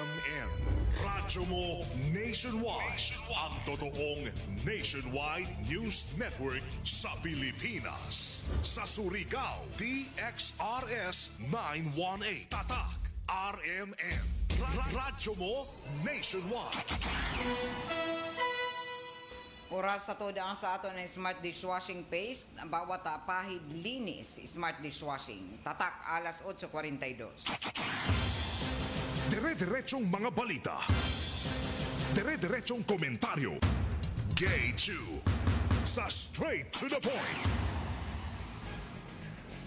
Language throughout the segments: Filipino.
RMN. Radyo mo nationwide. Ang totoong nationwide news network sa Pilipinas. Sa Surigao, DXRS 918. Tatak RMN. Radyo mo nationwide. Oras sa toda sa ato ng smart dishwashing paste, bawat pahid linis, smart dishwashing. Tatak, alas 8:42. Dire-diretsong mga balita. Dire-diretsong komentaryo. Gay Chu. Sa straight to the point.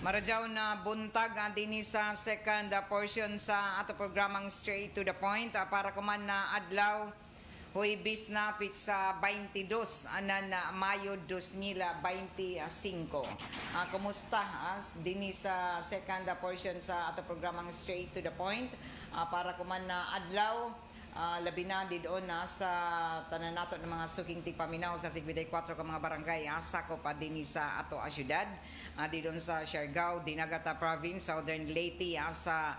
Maradyaw na buntag din sa second portion sa ato programang Straight to the Point para kuman na adlaw Huwebes na pit sa 22 na Mayo 2025. Kumusta din sa second portion sa ato programang Straight to the Point para kuman na adlaw labi na doon sa tanan nato ng mga suking tipaminaw sa 54 ka mga barangay sakop din sa ato asyudad doon sa Siargao, Dinagata Province, Southern Leyte sa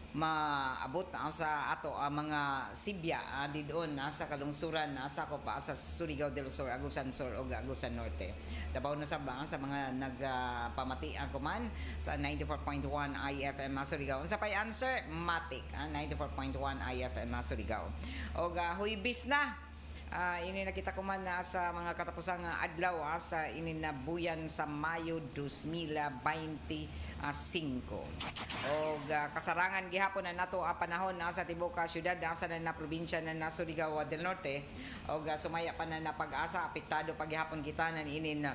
maabot sa ato mga Sibya di doon sa kalungsuran sakop sa Surigao del Sur, Agusan Sur o Agusan Norte. Dabaw na sa mga nagpamati kuman sa 94.1 IFM Surigao. Sa pay answer Matic 94.1 IFM Surigao. O Huwebes na ini nakita ko man sa mga katapusang adlaw sa ininabuyan sa Mayo 2025. O kasarangan gihapon na nato panahon sa tibuok syudad sa na probinsya na Surigao del Norte. O sumaya pa na pag-asa apektado paghihapon kita na inin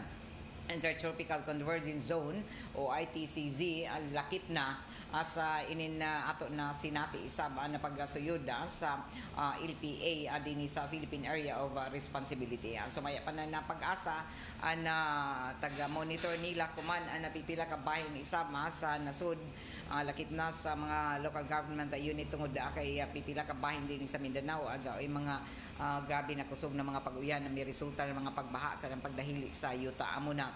Intertropical Convergence Zone o ITCZ ang lakip na sa inin ato na sinati isab na paggasuyod sa LPA din sa Philippine Area of Responsibility. Sumaya pa na pag-asa na taga-monitor nila kuman napipila ka bahin isab sa nasud lakip na sa mga local government unit tungod kay pipila ka bahin din sa Mindanao ay mga grabe na kusog na mga pag-uyan na may resulta ng mga pagbaha sa pagdahili sa yuta amo na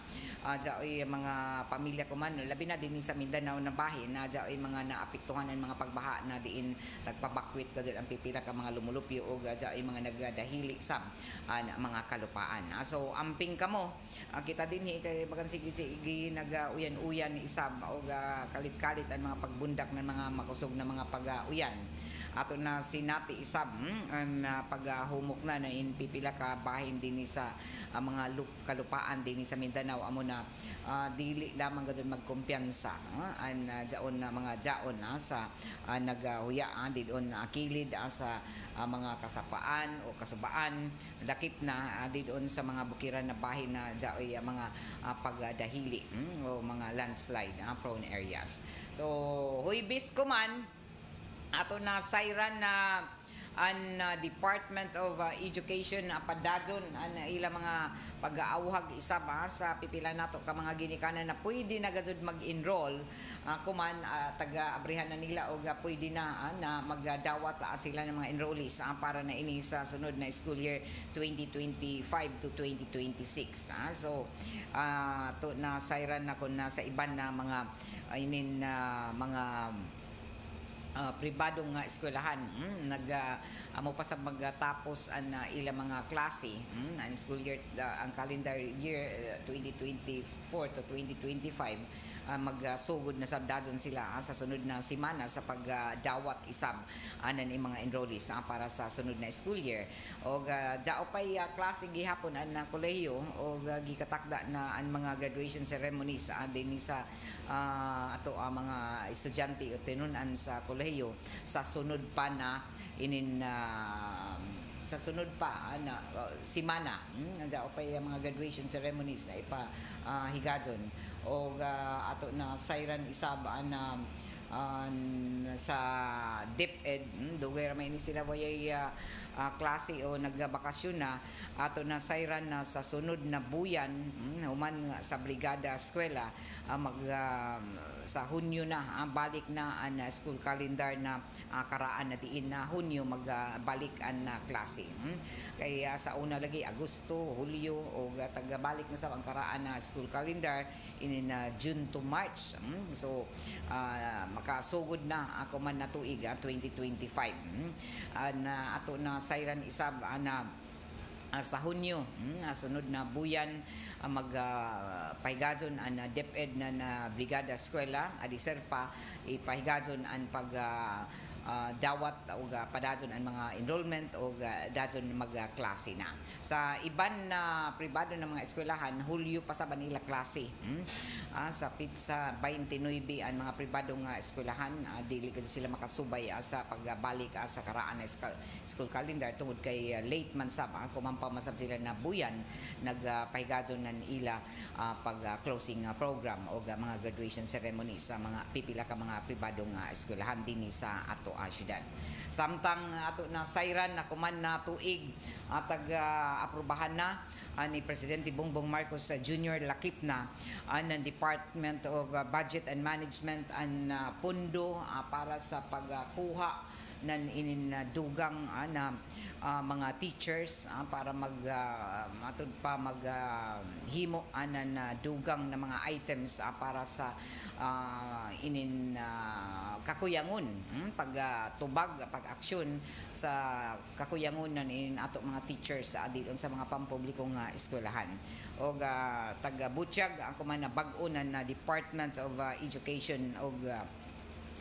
ay mga pamilya kuman labi na din sa Mindanao na bahin na ay mga naapektuhan ng mga pagbaha na diin nagpabakwit ka ang pipila ka mga lumulupyo o ay mga nagdahili sa mga kalupaan. So amping kamo kita din kay bagan sige nag-uyan-uyan isab o kalit-kalit ang mga pagbundak ng mga makusog na mga pag-uyan. Ato na sinati isab ang paghumok na in pipila ka bahin din sa mga kalupaan din sa Mindanao amo na dili lamang gadyon magkumpiyansa an jaon na mga jaon sa naghuya didon kilid sa mga kasapaan o kasubaan lakip na didon sa mga bukiran na bahin na jaoy mga pagdahili o mga landslide prone areas. So Huwebes kuman ato na sayran na ang Department of Education padadyon ang ila mga pag-aawhag isab sa pipila nato ka mga ginikanan na pwede na gazud mag-enroll kuman taga-abrihan na nila o pwede na magdawat sila ng mga enrollees para na ini sa sunod na school year 2025 to 2026. So to na sayran na kun sa iban na mga inin mga pribadong eskwelahan amo pa sa magtapos ang ilang mga klase ang school year ang calendar year 2024 to 2025 magsugod na sabdadon sila sa sunod na semana sa pagdawat isab anan mga enrollees para sa sunod na school year o dao pay klase gihapon ang kolehiyo o gikatakda na ang mga graduation ceremonies din sa ato mga estudyante o tinunan sa kolehiyo sa sunod pa na inin sa sunod pa na semana dao pay mga graduation ceremonies na higadon o ato na sayran isab sa DepEd duwera may ni sila wayay klase o nagbakasyon na ato na sayran na sa sunod na buyan human sa brigada eskwela sa Hunyo na balik na ang school calendar na karaan na diin na Hunyo magbalik ang klase kaya sa una lagi Agosto, Hulyo o tagabalik na sa ang karaan na school calendar in June to March so makasugod na ako man na tuig 2025 na ato na sayran isab na sa Hunyo sunod na buyan magpahigadson ang DepEd na brigada eskwela adisir pa ipahigadson ang pag dawat o padadson ang mga enrollment o dadson magklase na. Sa iban na pribado ng mga eskwelahan, Hulyo pa sa nila klase. Sa pizza 29 ang mga pribadong eskwelahan, dili kasi sila makasubay sa pagbalik sa karaan na school calendar tungod kay late man sab kung mampamasab sila na buyan nagpahigadson ng ila pag closing program o mga graduation ceremony sa mga pipila ka mga pribadong eskwelahan dinhi sa ato syudad. Samtang ato na sayran na kuman na tuig aprubahan na ni Presidente Bongbong Marcos Jr. lakip na ng Department of Budget and Management ang pundo para sa pagkuha ng dugang na mga teachers para matud pa maghimo ng dugang na mga items para sa kakuyangon pagtubag pag-aksyon sa kakuyangon ng ato mga teachers dilon sa mga pampublikong eskwelahan o taga Butchag ako man na bag-o na Department of Education o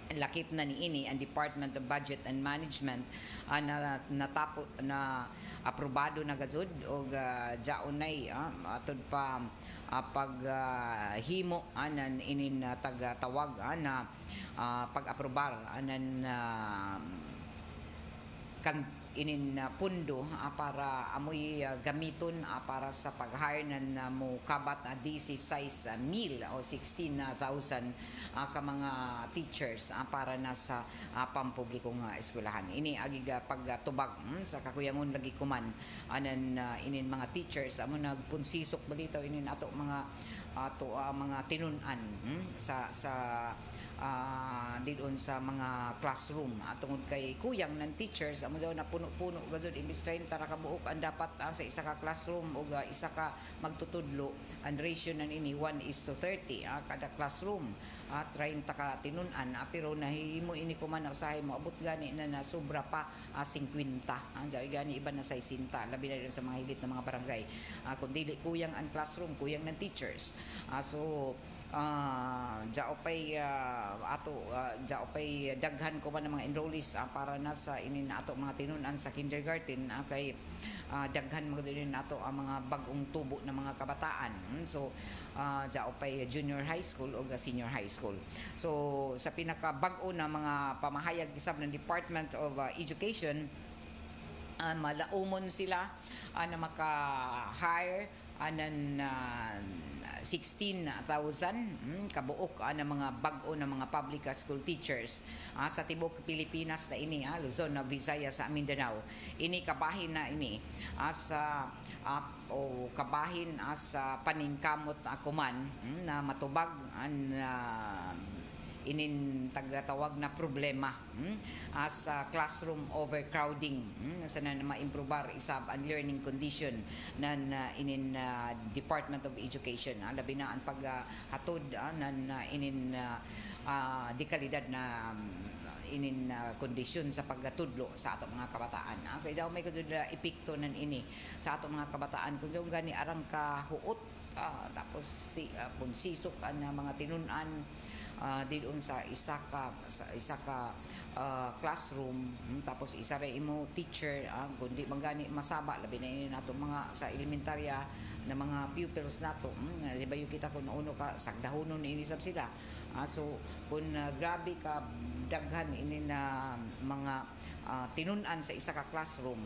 lakip na niini ang Department of Budget and Management na aprobado na gazud o jaunay atud pa paghimo anan inin tagatawag na pag-aprobar anan inin pundo para amoy gamiton para sa pag-hire ng mo kabat 16,000 o 16,000 ka mga teachers para na sa pampublikong eskwelahan. Ini agiga pagtubag sa kakuyangon lagi kuman anan inin mga teachers amo nagpunsisok balitaw inin ato mga mga tinun-an sa dilon sa mga classroom tungod kay kuyang ng teachers amo daw na puno-puno gazud imbis 30 ra ka buok ang dapat sa isa ka classroom o isa ka magtutudlo ang ratio nan ini 1:30 kada classroom 30 ka tinun-an pero nahimo ini kuman na usahay mo abot gani na sobra pa 50 anjay gani iba na 60 labi na sa mga hilit na mga barangay kun dili kuyang ang classroom kuyang ng teachers so jaopay daghan ko man ng mga enrollees para na sa inin ato mga tinun-an sa kindergarten kay daghan magdilin nato ang mga bagong tubo ng mga kabataan so jaopay junior high school o senior high school so sa pinaka bag-o na mga pamahayag isab ng Department of Education malaumon sila na maka-hire anan 16,000 kabuok na mga bag-o na mga public school teachers sa tibok Pilipinas na ini Luzon, Visayas sa Mindanao. Ini kabahin na ini sa o kabahin sa paningkamot kuman na matubag inin tagatawag na problema as classroom overcrowding sa na ma-improbar isab ang learning condition nan inin Department of Education labi na ang paghatod nan inin dekalidad na inin kondisyon sa pagtudlo sa ato mga kabataan kay daw may kadud epekto nan ini sa ato mga kabataan kun gani arang ka huot tapos punsisok ang mga tinun-an dilon sa isa ka classroom tapos isa ra imo teacher kundi manggani masaba labi na ini nato mga sa elementarya na mga pupils nato di ba yung kita kun uno ka sagdahonon ini sab sila so kun grabe ka daghan ini na mga tinun-an sa isa ka classroom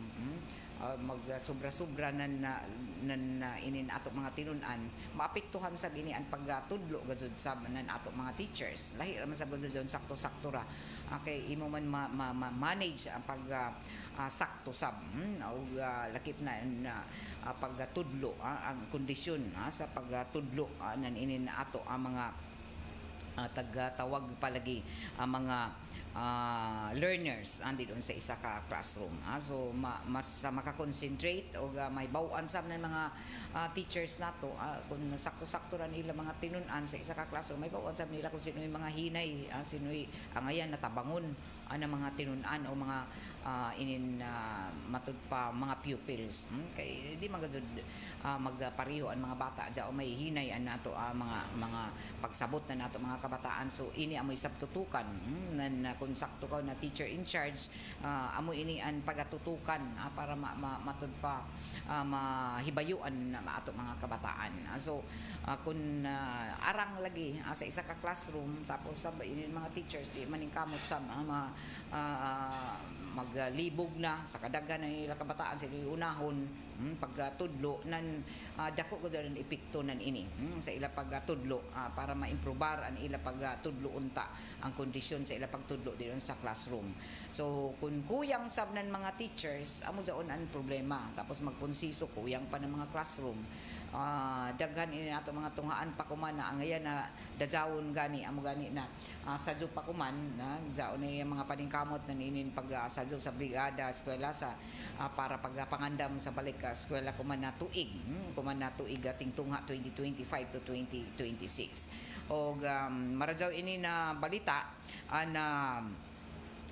mag sobra-sobra nan inin ato mga tinun-an maapektuhan sa gini ang pagtudlo gazud sab nan ato mga teachers lahi ra man sa gazud sakto-sakto ra kay imo man manage ang pag sakto sab o lakip na pagtudlo ang kondisyon sa pagtudlo nan inin ato ang mga tagatawag palagi ang mga learners andi doon sa isa ka classroom. So mas makakonsentrate o may bawaan sab ng mga teachers nato kung sakto-sakto ra nila mga tinun-an sa isa ka classroom, may bawaan sab nila kung sino yung mga hinay, sino'y angayan natabangon ng mga tinun-an o mga matud pa mga pupils. Kay di magazud magpareho ang mga bata dya o may hinay an nato mga pagsabot na nato mga kabataan. So ini amoy sabtutukan nan kung sakto ka na teacher in charge, amo ini ang pagatutukan para matud pa mahibayuan na ato mga kabataan. So kung arang lagi sa isa ka classroom tapos ini mga teachers di maningkamot sa maglibog na sa kadaghan ng ila kabataan sila unahon pagtudlo nan dako ko din epekto nan ini sa ila pagtudlo para maimprobar ang ila pagtudlo unta ang kondisyon sa ila pagtudlo diyon sa classroom. So kung kuyang sab nan mga teachers amo daon ang problema, tapos magpunsiso kuyang pa ng mga classroom, daghan ini nato mga tunghaan pa kuman na angayan na dajawon gani amo gani na sadyo pa kuman na jaon ni mga paningkamot na ninin pag sadyo sa brigada eskwela sa para pagpangandam sa balik eskwela kuman na tuig ating tungha 2025 to 2026. Og maradyaw ini na balita na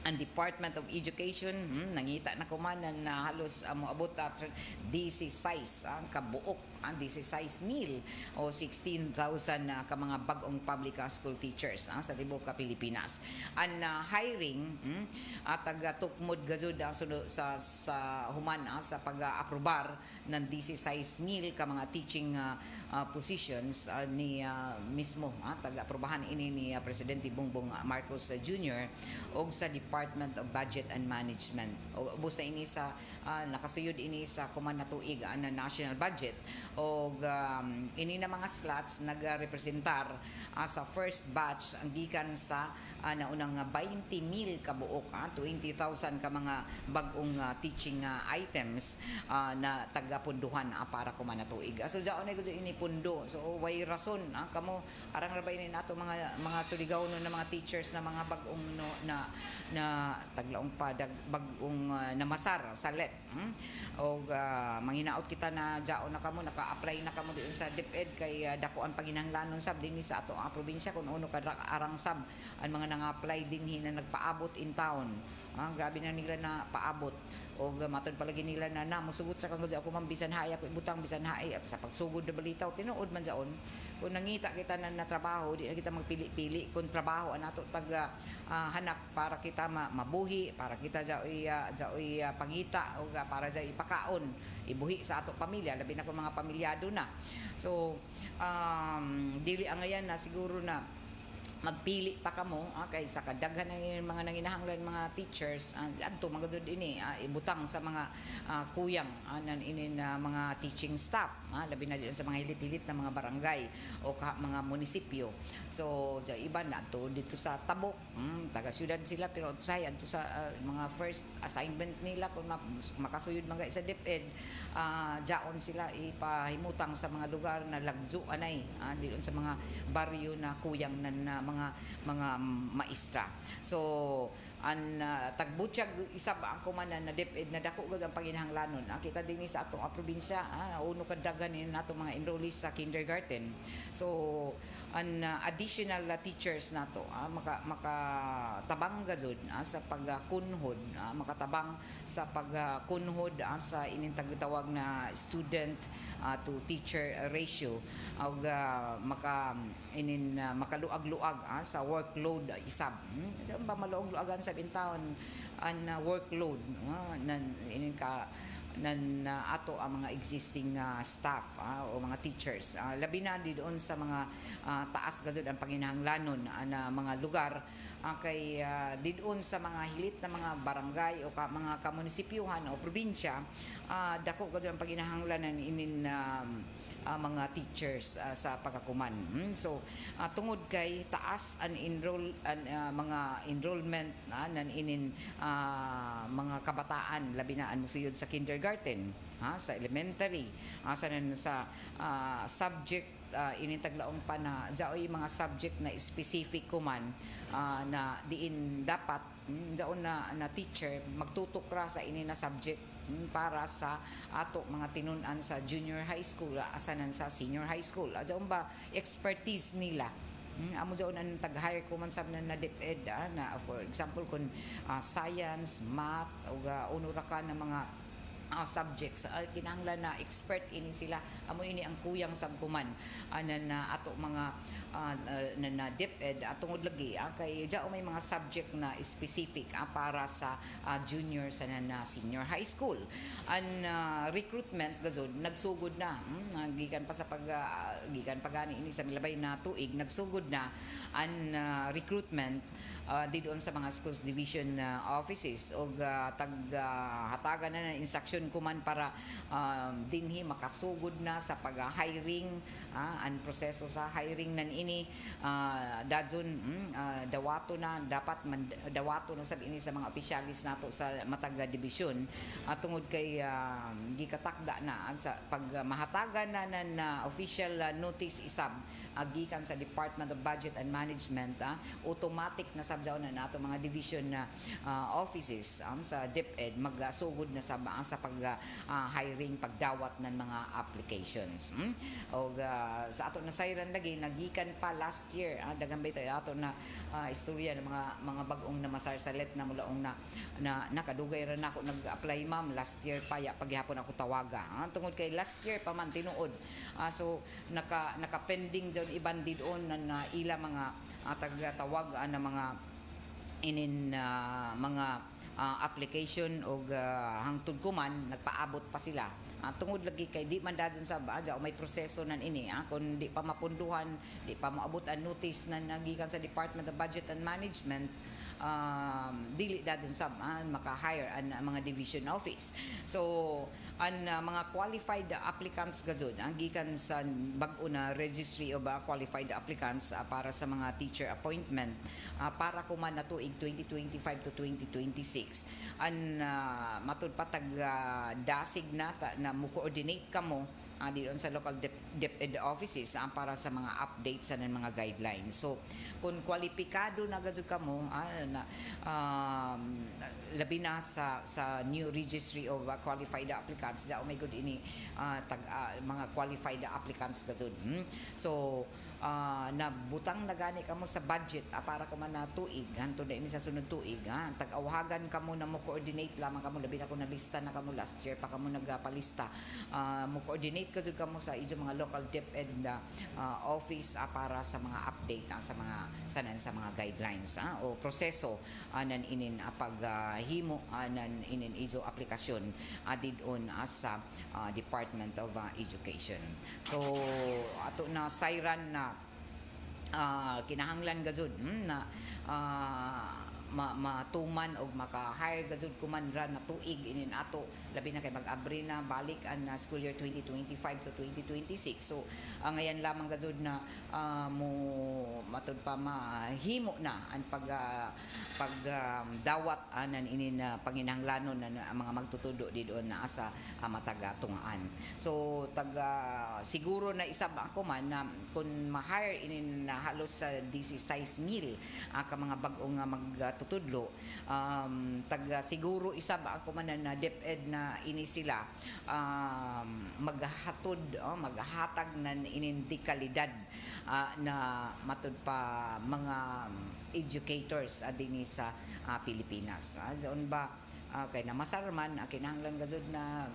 ang Department of Education nangita na kumanan na halos moabot 16 ang kabuok ang 16,000 o 16,000 ka mga bagong public school teachers sa tibuok ka Pilipinas. Ang hiring taga-tukmod gazud sa human sa pag-aprobar ng 16,000 ka mga teaching positions ni mismo taga-aprobahan ini ni Presidente Bongbong Marcos Jr. og sa Department of Budget and Management. O busa ini sa nakasuyod ini sa kuman na tuig na national budget og ini na mga slots nagrepresentar sa first batch ang gikan sa naunang 20,000 kabuok 20,000 ka mga bagong teaching items na taga-punduhan para kuman na tuig. So jaon na gud ini pundo. So way rason kamo arang ra ba ini nato mga suligaw na mga teachers na mga bagong na taglaong bagong namasar sa let og manginaot kita na jaon na kamo naka-apply na kamo diyon sa DepEd kay dako ang paginahanglanon sab dinhi sa ato ang probinsya kung uno ka arang sab ang mga nang-apply dinhi na nagpaabot in town. Grabe na nila na paabot o matod palagi nila na musugot sa kang ako mambisan hay ako ibutang bisan hay sa pagsugod na balitaw tinuod man jaon kung nangita kita na trabaho di na kita magpili-pili kung trabaho anato taga hanap para kita mabuhi para kita jaoy pangita o para jaoy ipakaon ibuhi sa ato pamilya labi na kung mga pamilyado na. So dili angayan na siguro na magpili pa kamo kay sa kadaghan ng mga nanginahanglan mga teachers adto magudod ini ibutang sa mga kuyang nan ini na mga teaching staff labi na diyan sa mga hilit-hilit na mga barangay o mga munisipyo. So iba na to dito sa Tabok taga syudad sila pero say adto sa mga first assignment nila kung makasuyod mga sa DepEd jaon sila ipahimutang sa mga lugar na lagjo anay dito sa mga baryo na kuyang na mga maestra. So an tagbutsyag isab ang kumanan na DepEd na dako gud ang panginahanglanon kita dinhi sa atong probinsya uno ka daghan ni nato mga enrollees sa kindergarten. So an additional teachers nato makatabang gazud sa pagkunhod makatabang sa pagkunhod sa ining tagtawag na student to teacher ratio og makaluag-luag sa workload isab ba maluag-luagan sa bintaon ang workload nan inin ka nan ato ang mga existing staff o mga teachers labi na di doon sa mga taas gazud ang panginahanglanon na mga lugar kay di doon sa mga hilit na mga barangay o mga kamunisipyuhan o probinsya dako gazud ang panginahanglanon inin mga teachers sa pagkakuman. So tungod kay taas ang mga enrollment nan inin mga kabataan labi na musuyod sa kindergarten sa elementary sa subject inintaglaong pa na jaoy mga subject na specific kuman na diin dapat jaon na teacher magtutok ra sa ini na subject para sa ato mga tinun-an sa junior high school asanan sa senior high school. Jaon ba expertise nila. Amo jaon ang tag-hire ko man sab na DepEd na for example kun science, math ug uno ra ka na mga subjects kinahanglan na expert ini sila amo ini ang kuyang sabkuman na ato mga na DepEd tungod lagi kay dao may mga subject na specific para sa junior sa na senior high school an recruitment gazod nagsugod na gikan pa sa gikan pa gani ini sa milabay na tuig nagsugod na an recruitment di doon sa mga schools division offices o hatagan na instruction kuman para dinhi makasugod na sa pag-hiring ang proseso sa hiring nan ini dadyon dawato na dapat dawato na sab ini sa mga opisyalis nato sa matag division tungod kay gikatakda na sa pag mahatagan na official notice isab gikan sa Department of Budget and Management automatic na sabjaw na nato mga division na offices sa DepEd magasugod na sa pag hiring pagdawat ng mga applications o sa ato na sayran lagi nagikan pa last year daghang bay ato na istorya ng mga bag-ong na masarsalet na mulaong na nakadugay ra nako nag-apply ma'am last year pa ya paghihapon ako tawaga tungod kay last year pa man tinuod so naka-pending dyan iban didon na ila mga tagatawag na mga inin mga application o hangtod kuman nagpaabot pa sila tungod lagi kay di man dadon sa badya o may proseso nan ini kun di pa mapunduhan di pa maabot ang notice na nagikan sa Department of Budget and Management dili dadon sa maka-hire ang mga division office so ang mga qualified applicants gazud ang gikan sa bag-o na registry of qualified applicants para sa mga teacher appointment para kuman na tuig 2025 to 2026 an matud patag dasig na mo-coordinate kamo doon sa local DepEd offices para sa mga updates sa mga guidelines. So, kung kwalipikado na gazud kamo labi na sa new registry of qualified applicants, oh my god ini mga qualified applicants gazud. So, nabutang na gani kamo sa budget para kuman na tuig hantud na ini sa sunod tuig tag-awagan kamo na mo coordinate lamang kamo labi na ko na lista na kamo last year pa kamo nagpalista mo coordinate kadto kamo sa ijo mga local DepEd office para sa mga update sa mga sanan sa mga guidelines o proseso nan inin paghimo nan inin ijo aplikasyon didon sa Department of Education. So ato na sayran na kinahanglan gazud na matuman og maka-hire gazud kuman ra na tuig inin ato labi na kay mag-abri na balik ang school year 2025 to 2026 so ngayon lamang gazud na mo matud pa mahimo na ang pagdawat anan inin panginahanglanon na mga magtutudo didon na asa mataga-tungaan so siguro na isab ako man na kung ma-hire inin halos sa 16,000 ka mga bag-ong magtutudlo siguro isab ako man na DepEd na ini sila maghatag ng inindikalidad na matud pa mga educators dinhi sa Pilipinas. Doon ba kay na masarman kinahanglan gazud na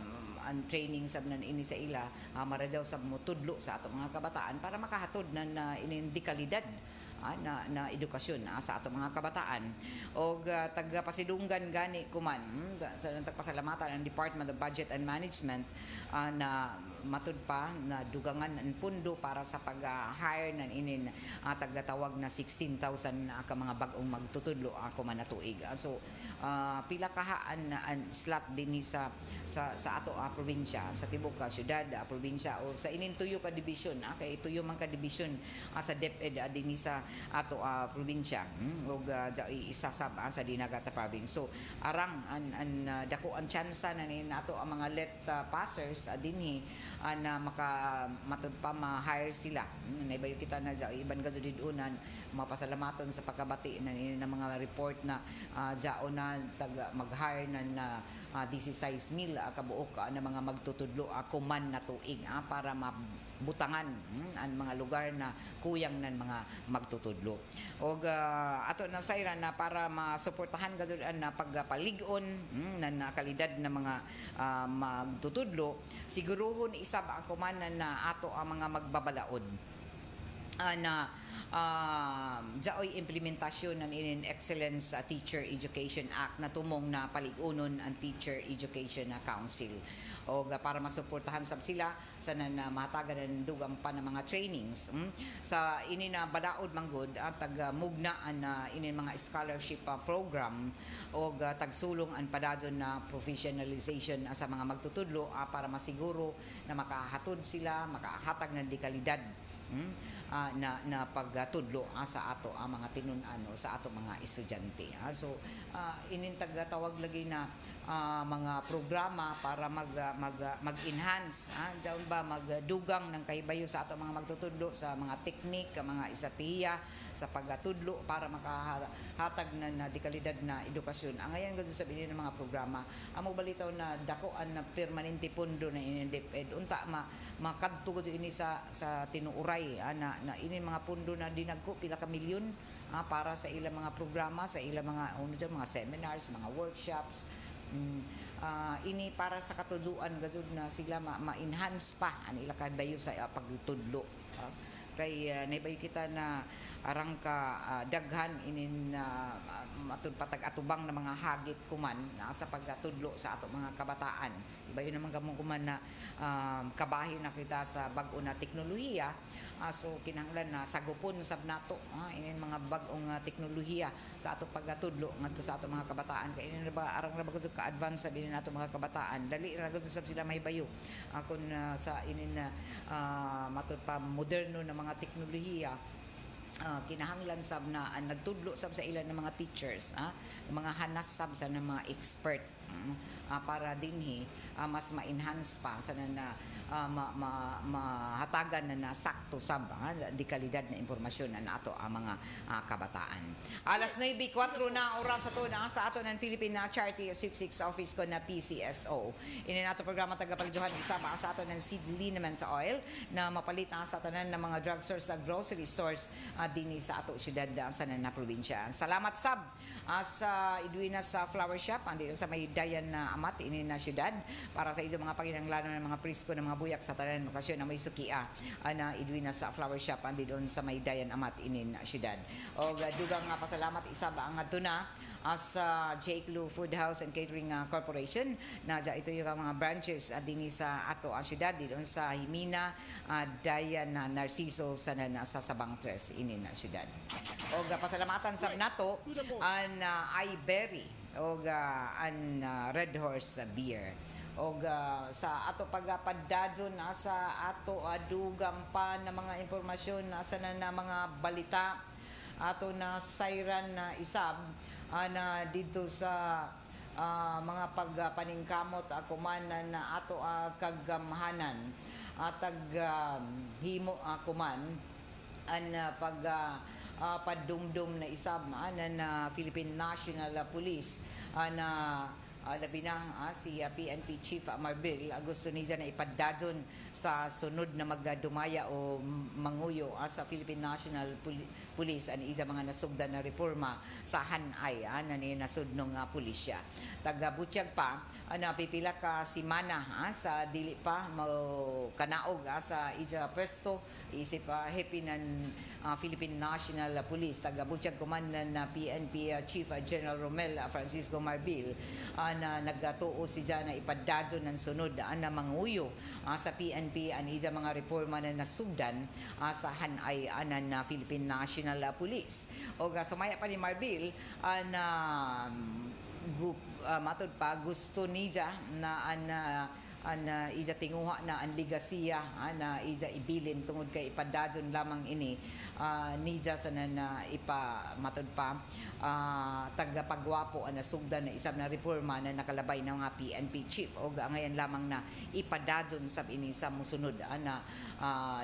ang training sab nan ini sa ila marajaw sab mo tudlo sa ato mga kabataan para makahatod na inindikalidad na edukasyon sa ato mga kabataan og taga-pasidunggan gani kuman sa tagpasalamatan ang Department of Budget and Management na matud pa na dugangan ang pundo para sa pag-hire ng inin tagdatawag na 16,000 ka mga bag-ong magtutudlo ako man na tuig. So pila kahaan ang slot din sa ato probinsya sa tibok ka syudad probinsya o sa inin tuyo ka division kay tuyo man ka division sa DepEd din sa ato probinsya ug isasab sa Dinagat province. So arang an dako ang tsansa na ni nato ang mga let passers dinhi na matud pa ma-hire sila. Naibayo kita na iban gadudidunan mapasalamaton sa pagkabati na mga report na jao na mag-hire na 16,000 kabuok na mga magtutudlo kuman na tuig para mabutangan ang mga lugar na kuyang ng mga magtutudlo. O ato na sayran na para masuportahan gadudan na pagpalig-on na kalidad na mga magtutudlo, siguruhon isab kuman na ato ang mga magbabalaod na jaoy implementasyon ng Excellence Teacher Education Act na tumong na paligunon ang Teacher Education Council o para masuportahan sab sila sa mahatagan ng dugang pa ng mga trainings sa ini na balaod manggod tag mugnaan na ini mga scholarship program o tagsulong ang padadon na professionalization sa mga magtutudlo para masiguro na makahatod sila makahatag ng dekalidad na pagtudlo sa ato ang mga tinun-ano sa ato mga estudyante. So inintag tawag lagi na mga programa para mag-enhance diyan ba magdugang ng kahibayo sa ato mga magtutudlo sa mga teknik, mga isatiya sa pagtudlo para makahatag na dekalidad na edukasyon. Ang ayan gud sabihin ng mga programa amo balitaw na dakoan na permanente pondo na DepEd unta makadto gud ini sa tinuuray na ini mga pondo na dinagko pila ka milyon para sa ilang mga programa sa ilang mga mga seminars, mga workshops. Ini para sa katuduan gazud na sila ma-enhance pa ang ila kabayo sa pagtudlo. Kay naibayo kita na arang ka daghan inin matud patag atubang na mga hagit kuman sa pagtudlo sa ato mga kabataan. Ibayo naman gamong kuman na kabahin na kita sa bag-o na teknolohiya. So kinahanglan na sagupon sab nato inin mga bag-ong teknolohiya sa ato pagtudlo ngadto sa ato mga kabataan kay ini ba arang ra ba ka advance sabi nato mga kabataan dali ra gud sab sila mahibayo kun sa inin matud pa moderno na mga teknolohiya. Kinahanglan sab na nagtudlo sab sa ilan ng mga teachers mga hanas sab sa ng mga expert para dinhi mas ma-enhance pa sa na mahatagan na sakto sab dekalidad na impormasyon na ato ang mga kabataan. Alas 9:04 na oras ato na sa ato ng Philippine Charity Sweepstakes Office ko na PCSO. Ini nato programa tagapaljuhan isama sa ato ng seed liniment oil na mapalit sa tanan ng mga drugstores sa grocery stores dinhi sa ato syudad sa na probinsya. Salamat sab sa Edwina sa flower shop andi sa may dayan na amat ini na syudad para sa iso mga panginahanglanon ng mga prisko ng mga buyak sa tanan okasyon na may sukia na Edwina sa flower shop andi doon sa may dayan amat ini na syudad. O dugang nga pasalamat isa ba ang adto na sa Jake Lou Food House and Catering Corporation na ito yung mga branches dinhi sa ato ang syudad doon sa Himina, Dayan Narciso sa Sabang Tres ini na syudad. O pasalamatan sa nato an iBerry o an Red Horse Beer. O sa ato pagpaddadyon sa ato dugang pa na mga impormasyon sa na mga balita ato na sayran na isab na dito sa mga pagpaningkamot kuman na ato kagamhanan tag himo kuman an padumdum na isab na Philippine National Police na labi na si PNP Chief Marbil gusto niya na ipaddadyon sa sunod na magdumaya o manguyo sa Philippine National Police ang isa mga nasugdan na reforma sa hanay na nasud ng pulisya. Taga-butyag pa napipila ka simana sa dili pa mo kanaog sa ija pwesto isip happy ng Philippine National Police. Taga-butyag kuman na PNP Chief General Romel Francisco Marbil na nagatuo si na ipaddadyon ng sunod na manguyo sa PNP ang isa mga reforma na nasugdan sa hanay na Philippine National Police. O sumaya pa ni Marbil matud pa gusto niya na an isa tinguha na ang ligasiya na isa ibilin tungod kay ipadadyon lamang ini nija sa na ipamatod pa tagapagwapo ang nasugdan na isab na reforma na nakalabay ng mga PNP chief o ngayon lamang na ipadadyon sab ini sa musunod na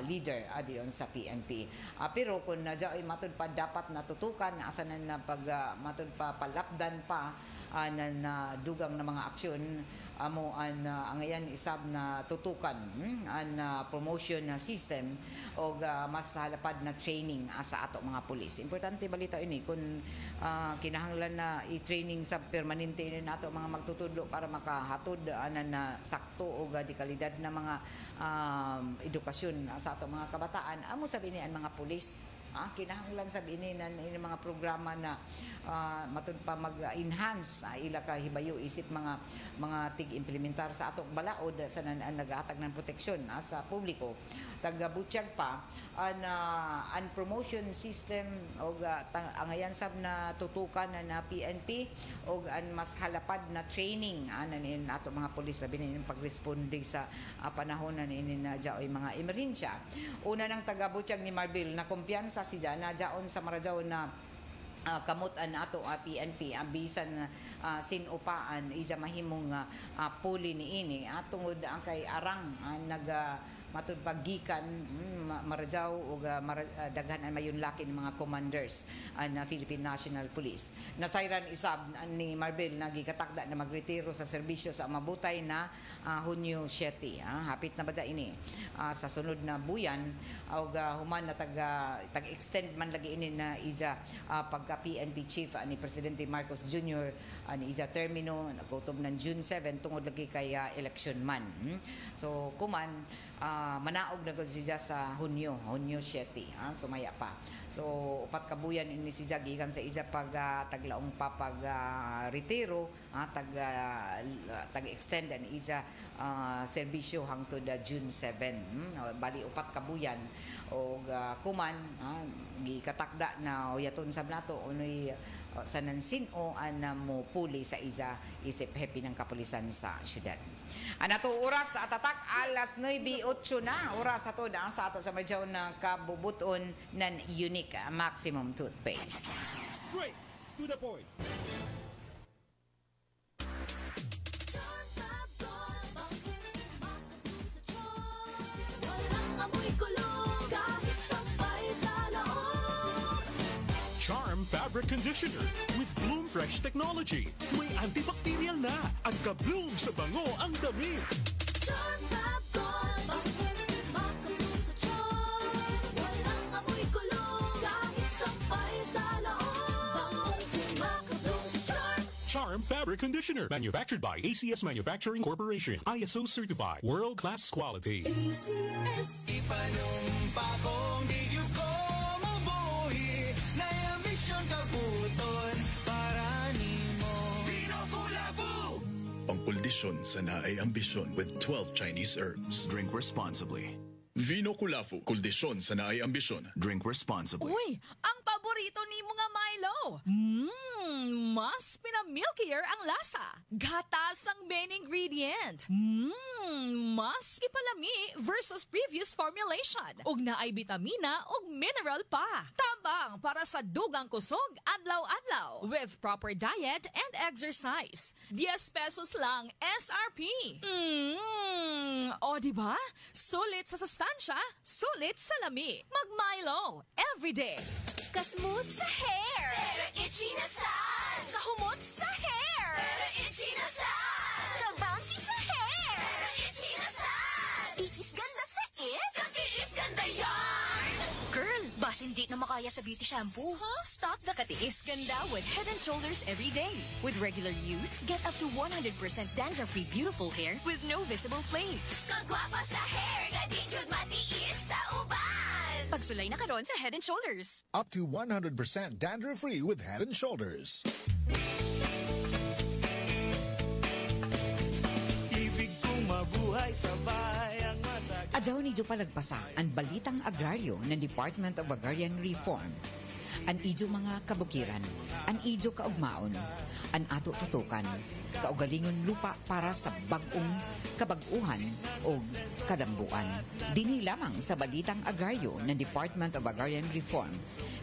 leader adiyon sa PNP. Pero kung nadya ay matod pa dapat natutukan asa na pag matod pa palapdan pa na dugang na mga aksyon amo ang ngayon isab na tutukan ang promotion na system o mas halapad na training sa ato mga pulis. Importante balita ini kung kinahanglan na i-training sa permanente ini nato mga magtutudlo para makahatod na sakto o di kalidad na mga edukasyon sa ato mga kabataan. Amo sabi ni ang mga pulis kinahanglan sabihin na mga programa na matud pa mag-enhance ila ka hibayo isip mga tig-implementar sa atong balaod sa nag-aatag ng proteksyon sa publiko. Taga-butyag pa ang promotion system o angayan sab na tutukan na PNP o ang mas halapad na training nanin ato mga pulis labi na pagresponde sa panahon na jaoy mga emerhensya. Una ng taga-butyag ni Marbil na kumpiyansa si na jaon sa marajaw na kamutan ato PNP bisan sinupaan isa mahimong puli ni ini tungod ang kay arang matud pagikan marajaw o daghan ang mayon laki ng mga commanders na Philippine National Police. Nasayran isab ni Marbil na gikatakda na magretiro sa serbisyo sa mabutay na Hunyo 7. Hapit na ba ini sa sunod na buyan o human na tag-extend man lagi ini na isa pagka PNP chief ni Presidente Marcos Jr. Ni isa termino nagutob ng June 7 tungod lagi kay election man. So kuman manaog na siya sa Hunyo 7 sumaya pa. So upat kabuyan ini si gikan sa isa pag taglaong pa pag retiro tag-extend an isa serbisyo hangtod June 7 bali upat kabuyan o kuman gikatakda na uyaton sab nato unoy sa nansino na mo puli sa isa isip happy ng kapulisan sa syudad. Anato oras sa atatak alas 9:08 na oras ato da sa ato sa medyo na kabubuton ng unique maximum toothpaste. Straight to the point. Charm Fabric Conditioner with Bloom Fresh Technology. May antibacterial na at ka-bloom sa bango ang damit. Charm Fabric, makabloom sa charm. Walang amoy kulong kahit sampay sa loob. Makabloom sa charm. Charm Fabric Conditioner. Manufactured by ACS Manufacturing Corporation. ISO certified. World-class quality. ACS. Ipanumpa kong di ko mabuhi na ambisyon kabuton para nimo. Pangpuldisyon sa naay ambisyon with 12 Chinese herbs. Drink responsibly. Vino Kulafu, kuldisyon sa naay ambisyon. Drink responsibly. Uy, ang paborito ni mga Milo. Mas pinamilkier ang lasa. Gatas ang main ingredient. Mas ipalami versus previous formulation. Ug naay bitamina ug mineral pa. Tabang para sa dugang kusog adlaw-adlaw with proper diet and exercise. 10 pesos lang SRP. O diba? Sulit sa sustansya, sulit sa lami. Mag-Milo everyday. Kasmooth sa hair. Pero itchy na sad. Kahumot sa hair. Pero itchy na sad. Kabouncy sa hair. Pero itchy na sad. Iis ganda sa it. Kasi is ganda yarn. Girl, bas hindi na makaya sa beauty shampoo, huh? Stop the katiis ganda with Head and Shoulders every day. With regular use, get up to 100% dandruff-free beautiful hair with no visible flakes. Kagwapa sa hair. Gadijud matiis sa uban. Pagsulay na karon sa Head and Shoulders. Up to 100% dandruff-free with Head and Shoulders. Ibig kong mabuhay sa bayang masag. Adyaw ni palagpasa ang balitang agraryo ng Department of Agrarian Reform. An ijo mga kabukiran, an ijo kaugmaon, an ato tutukan, kaugalingon lupa para sa bagong kabaguhan o kadambuan. Dini lamang sa Balitang Agaryo ng Department of Agrarian Reform.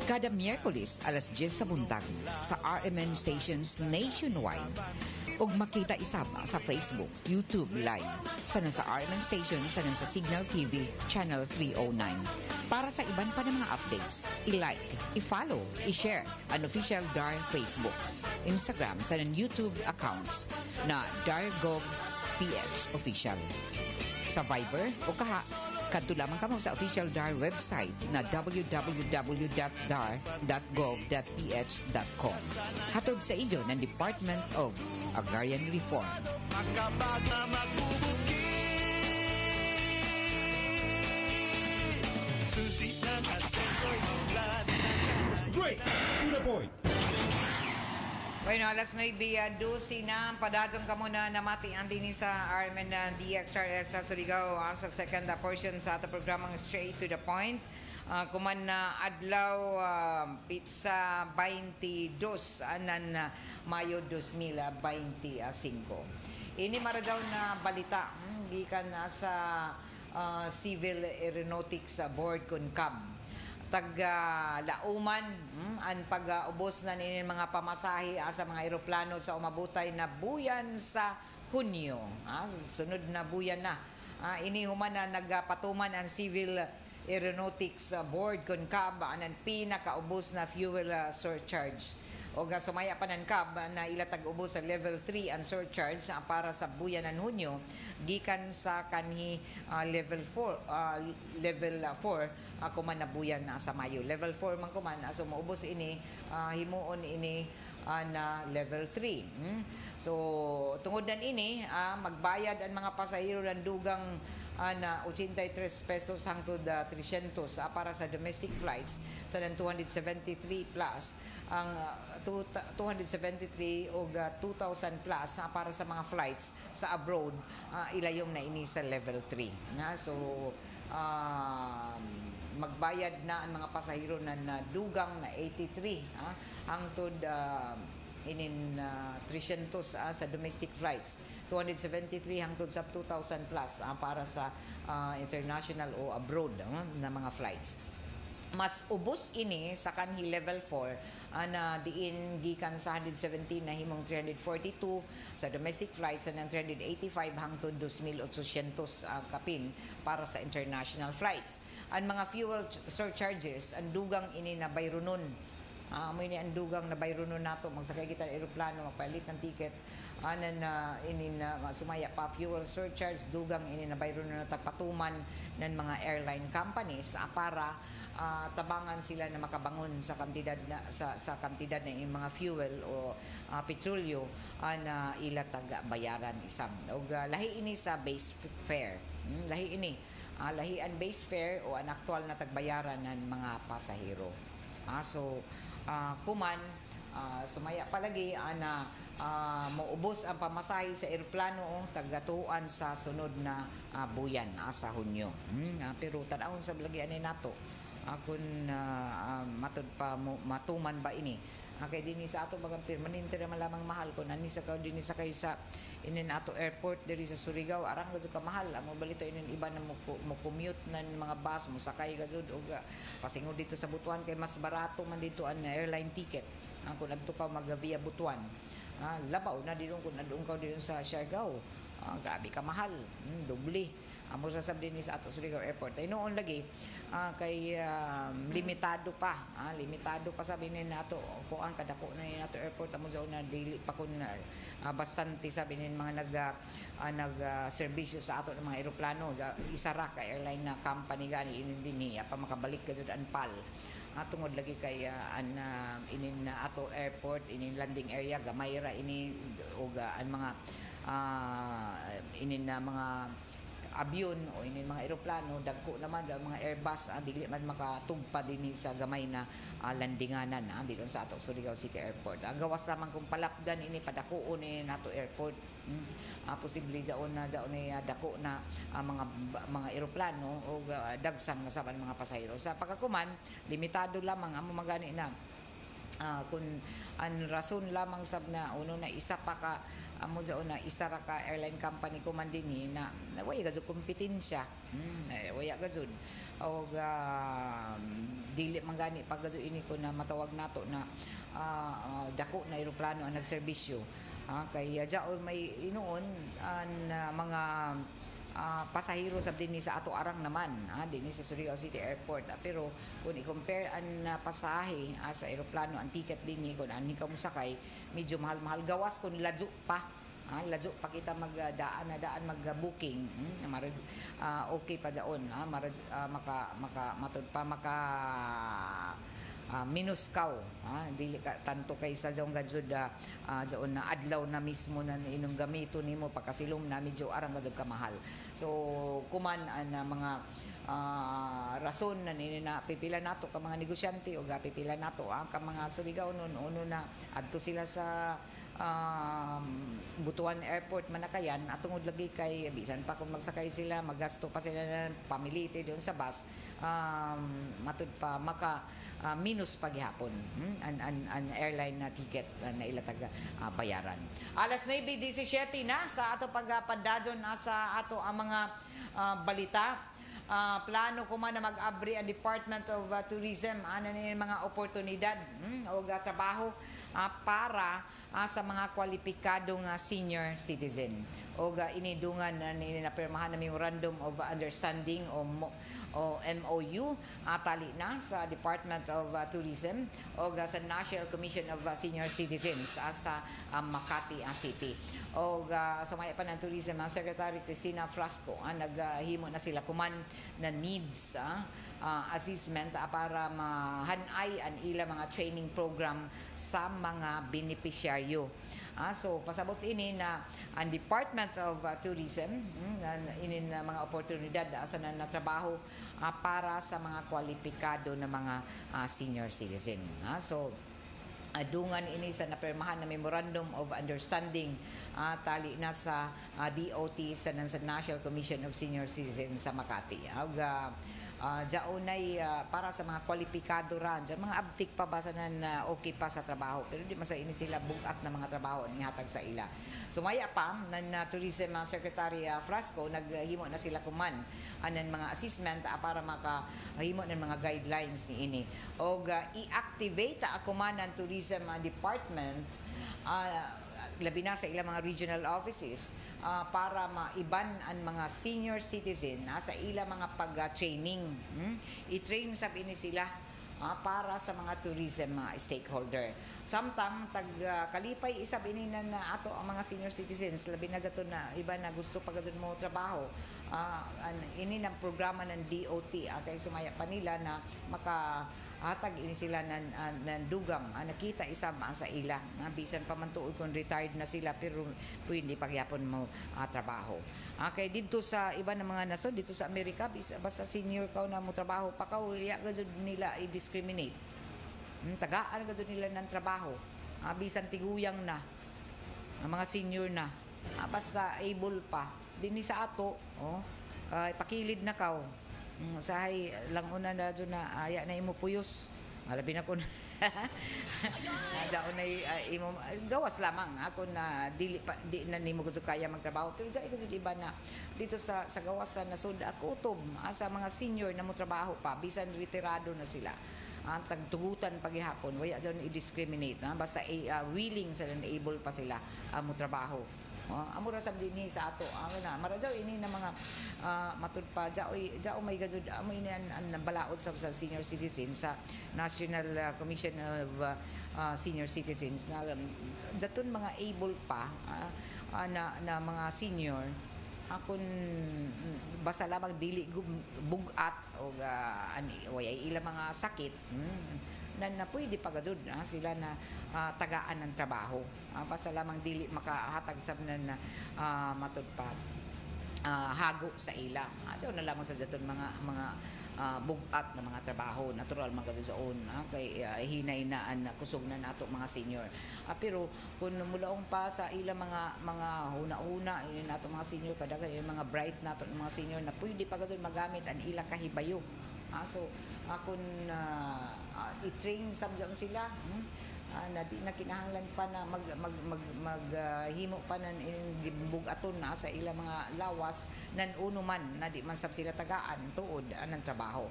Kada Miyerkules alas 10 sa buntag sa RMN stations nationwide. Og makita isama sa Facebook, YouTube Live, sanan sa RMN Station, sanan sa Signal TV, Channel 309. Para sa iban pa ng mga updates, i-like, i-follow, i-share ang official DAR Facebook, Instagram, sanan YouTube accounts na DARGov PH Official. Sa Viber o kaha, kadto lamang kamo sa official DAR website na www.dar.gov.ph.com. Hatod sa ijo ng Department of Agrarian Reform. Makabag na magbubuki. Susi ng asensor mula. Straight to the point. Bueno, alas 9:12 na. Padadong ka muna na mati ang dini sa RMN na DXRS sa Surigao sa second portion sa ato programang Straight to the Point. Kuman na adlaw pizza 22 anan Mayo 2025. Ini maradaw na balita gikan sa Civil Aeronautics Board CONCAB. Lauman ang pag-ubos na nini mga pamasahe sa mga eroplano sa umabutay na buyan sa Hunyo. Sunod na buyan na. Ini human na nagpatuman ang Civil Aeronautics Board CONCAB ang pinakaubos na fuel surcharge. O sumaya pa ng CAB na ilatag ubos sa level 3 ang surcharge para sa buyan ng Hunyo gikan sa kanhi level 4 kuman na buyan na sa Mayo. Level 4 man kuman so maubos ini himuon ini na level 3. So tungod nan ini magbayad ang mga pasahero ng dugang na 83 pesos hangtod 300 para sa domestic flights sa 273 plus ang 273 o 2,000 plus para sa mga flights sa abroad ilayong na ini sa level 3 na so magbayad na ang mga pasahero na dugang na 83 hangtod inin 300 sa domestic flights 273 hangtod sa 2,000 plus para sa international o abroad na mga flights. Mas ubos ini sa kanhi level 4 na diin gikan sa 117 na himong 342 sa domestic flights ng 385 hangtod 2,800 kapin para sa international flights. Ang mga fuel surcharges ang dugang ini na bayronon. Amoy ni ang dugang na bayronon nato magsakay kita ng eroplano magpalit ng ticket anan na ini na sumaya pa fuel surcharge dugang ini na bayronon na tagpatuman ng mga airline companies para tabangan sila na makabangon sa kantidad na sa kantidad ng mga fuel o petrolyo na ila bayaran isam og lahi ini sa base fare lahi ini lahi ang base fare o ang aktual na tagbayaran ng mga pasahero so kuman sumaya palagi na maubos ang pamasahe sa eroplano taggatuan sa sunod na buyan sa Hunyo pero tanawon sa balagyan ni nato kun matod pa matuman ba ini kay dinhi sa ato bagang permanente naman lamang mahal kun ani sa kaw dinhi sa kay sa inin ato airport diri sa Surigao arang gud ka mahal amo balito inin iba na mo commute nan mga bus mo sakay gud og pasingod dito sa Butuan kay mas barato man dito ang airline ticket kun adto ka mag via Butuan labaw na dito kun adung ka dito sa Siargao grabe ka mahal doble amo sa sabdi ni sa ato Surigao Airport ay noon lagi kay limitado pa sabi ni nato ko ang kadako na ni nato airport amo daw na dili pa kun bastante sabi ni mga nag serbisyo sa ato ng mga eroplano isa ra ka airline na company gani dinhi pa makabalik ka jud an PAL tungod lagi kay inin ato airport inin landing area gamay ra ini og ang mga inin na mga abyon o ini mga eroplano dagko naman ang mga Airbus dili man makatugpa dinhi sa gamay na landinganan dito sa ato Surigao City Airport. Gawas lamang kung palapdan ini padakuon ni nato airport. Posible jaon na dako na mga eroplano o dagsang na sa mga pasahero. Sa pagkakuman limitado lamang amo magani na kung ang rason lamang sab na uno na isa pa ka amo jaon na isa ra ka airline company ko man dinhi na way gud kompetensya way gud og dili man gani pag gud ini ko na matawag nato na dako na eroplano ang nagserbisyo kay jaon may inuon ang mga pasahero sab dinhi sa ato arang naman dinhi sa Surigao City Airport pero kung i-compare ang pasahe sa eroplano ang ticket dinhi kung ani ka musakay medyo mahal gawas kung ladyo pa kita magdaan mag-booking okay pa daon minuskaw dili ka tanto kay sa jong gadjud jaon na adlaw na mismo na inong gamito nimo pagkasilom na medyo arang gadjud ka mahal so kuman ang mga rason na pipila nato ka mga negosyante o pipila nato ka mga Surigao uno na adto sila sa Butuan Airport Manakayan atungod lagi kay bisan pa kung magsakay sila magasto pa sila ng pamilite doon sa bus matud pa maka minus paghihapon an airline na ticket na ilatag bayaran. Alas 9:17 na sa ato pagpadadyon sa ato ang mga balita. Plano ko man na mag-abri ang Department of Tourism ni mga oportunidad o trabaho para sa mga kwalipikadong senior citizen o inidungan ni napirmahan na Memorandum of Understanding o MOU tali na sa Department of Tourism o sa National Commission of Senior Citizens sa Makati City o sumaya pa ng Tourism Secretary Cristina Frasco naghimo na sila kuman na needs assessment para mahanay ang ila mga training program sa mga beneficiaryo. So pasabot ini na ang Department of Tourism ini na mga oportunidad sa natrabaho para sa mga kwalipikado na mga senior citizen. So adungan ini sa napirmahan na Memorandum of Understanding tali na sa DOT sa National Commission of Senior Citizens sa Makati. Jaunay para sa mga kwalipikado ran dyan, mga abtik pa ba sa okay pa sa trabaho pero di masa ini sila bugat na mga trabaho ni hatag sa ila. Sumaya pa na Tourism Secretary Frasco naghimo na sila kuman anan mga assessment para makahimo ng mga guidelines ni ini og i-activate ako man ang Tourism Department labi na sa ilang mga regional offices para maiban ang mga senior citizen sa ilang mga pag-training. I-train sabi ni sila para sa mga tourism stakeholder. Samtang kalipay isab ini na ato ang mga senior citizens labi na dato na iba na gusto pag mo trabaho. Ini ng programa ng DOT kay sumaya pa nila na makahatag ini sila ng dugang nakita isab sa ila bisan pa man tuod kung retired na sila pero pwede pagyapon mo trabaho. Kay dito sa iba ng mga nasod dito sa Amerika basta senior ka na mo trabaho pa ka iya gud nila i-discriminate. Tagaan gud nila ng trabaho. Bisan tiguyang na ang mga senior na basta able pa dinhi sa ato pakilid na kaw usahay lang una na dyan na aya na imo puyos alabi na ko na daon na imo gawas lamang ako na di na nimo gusto kaya magtrabaho pero dyan ikaw iba na dito sa gawasan na sud ako utob sa mga senior na mo trabaho pa bisan retirado na sila tagtugutan paghihapon waya dyan i-discriminate basta willing sila na able pa sila mo trabaho. Amura sab dinhi sa ato na marajaw ini na mga matud pa jao may gazud amo ini ang balaod sa senior citizens sa National Commission of Senior Citizens na daton mga able pa na mga senior akon basta lamang dili bugat o way ila mga sakit na pwede pagadud sila na tagaan ng trabaho basta lamang dili makahatag sab na matudpad hago sa ila. So na lamang sa daton mga bugat na mga trabaho, natural mga doon kay hinay na kusog na nato mga senior. Pero kung mulaong pa sa ila mga huna-huna ini nato mga senior kadagan yung mga bright nato mga senior na pwede pa gadon magamit ang ila kahibayo. So kung i-train sabjang sila na di na kinahanglan pa na maghimo pa ng bugaton na sa ilang mga lawas nan uno man na di man sab sila tagaan tuod anang trabaho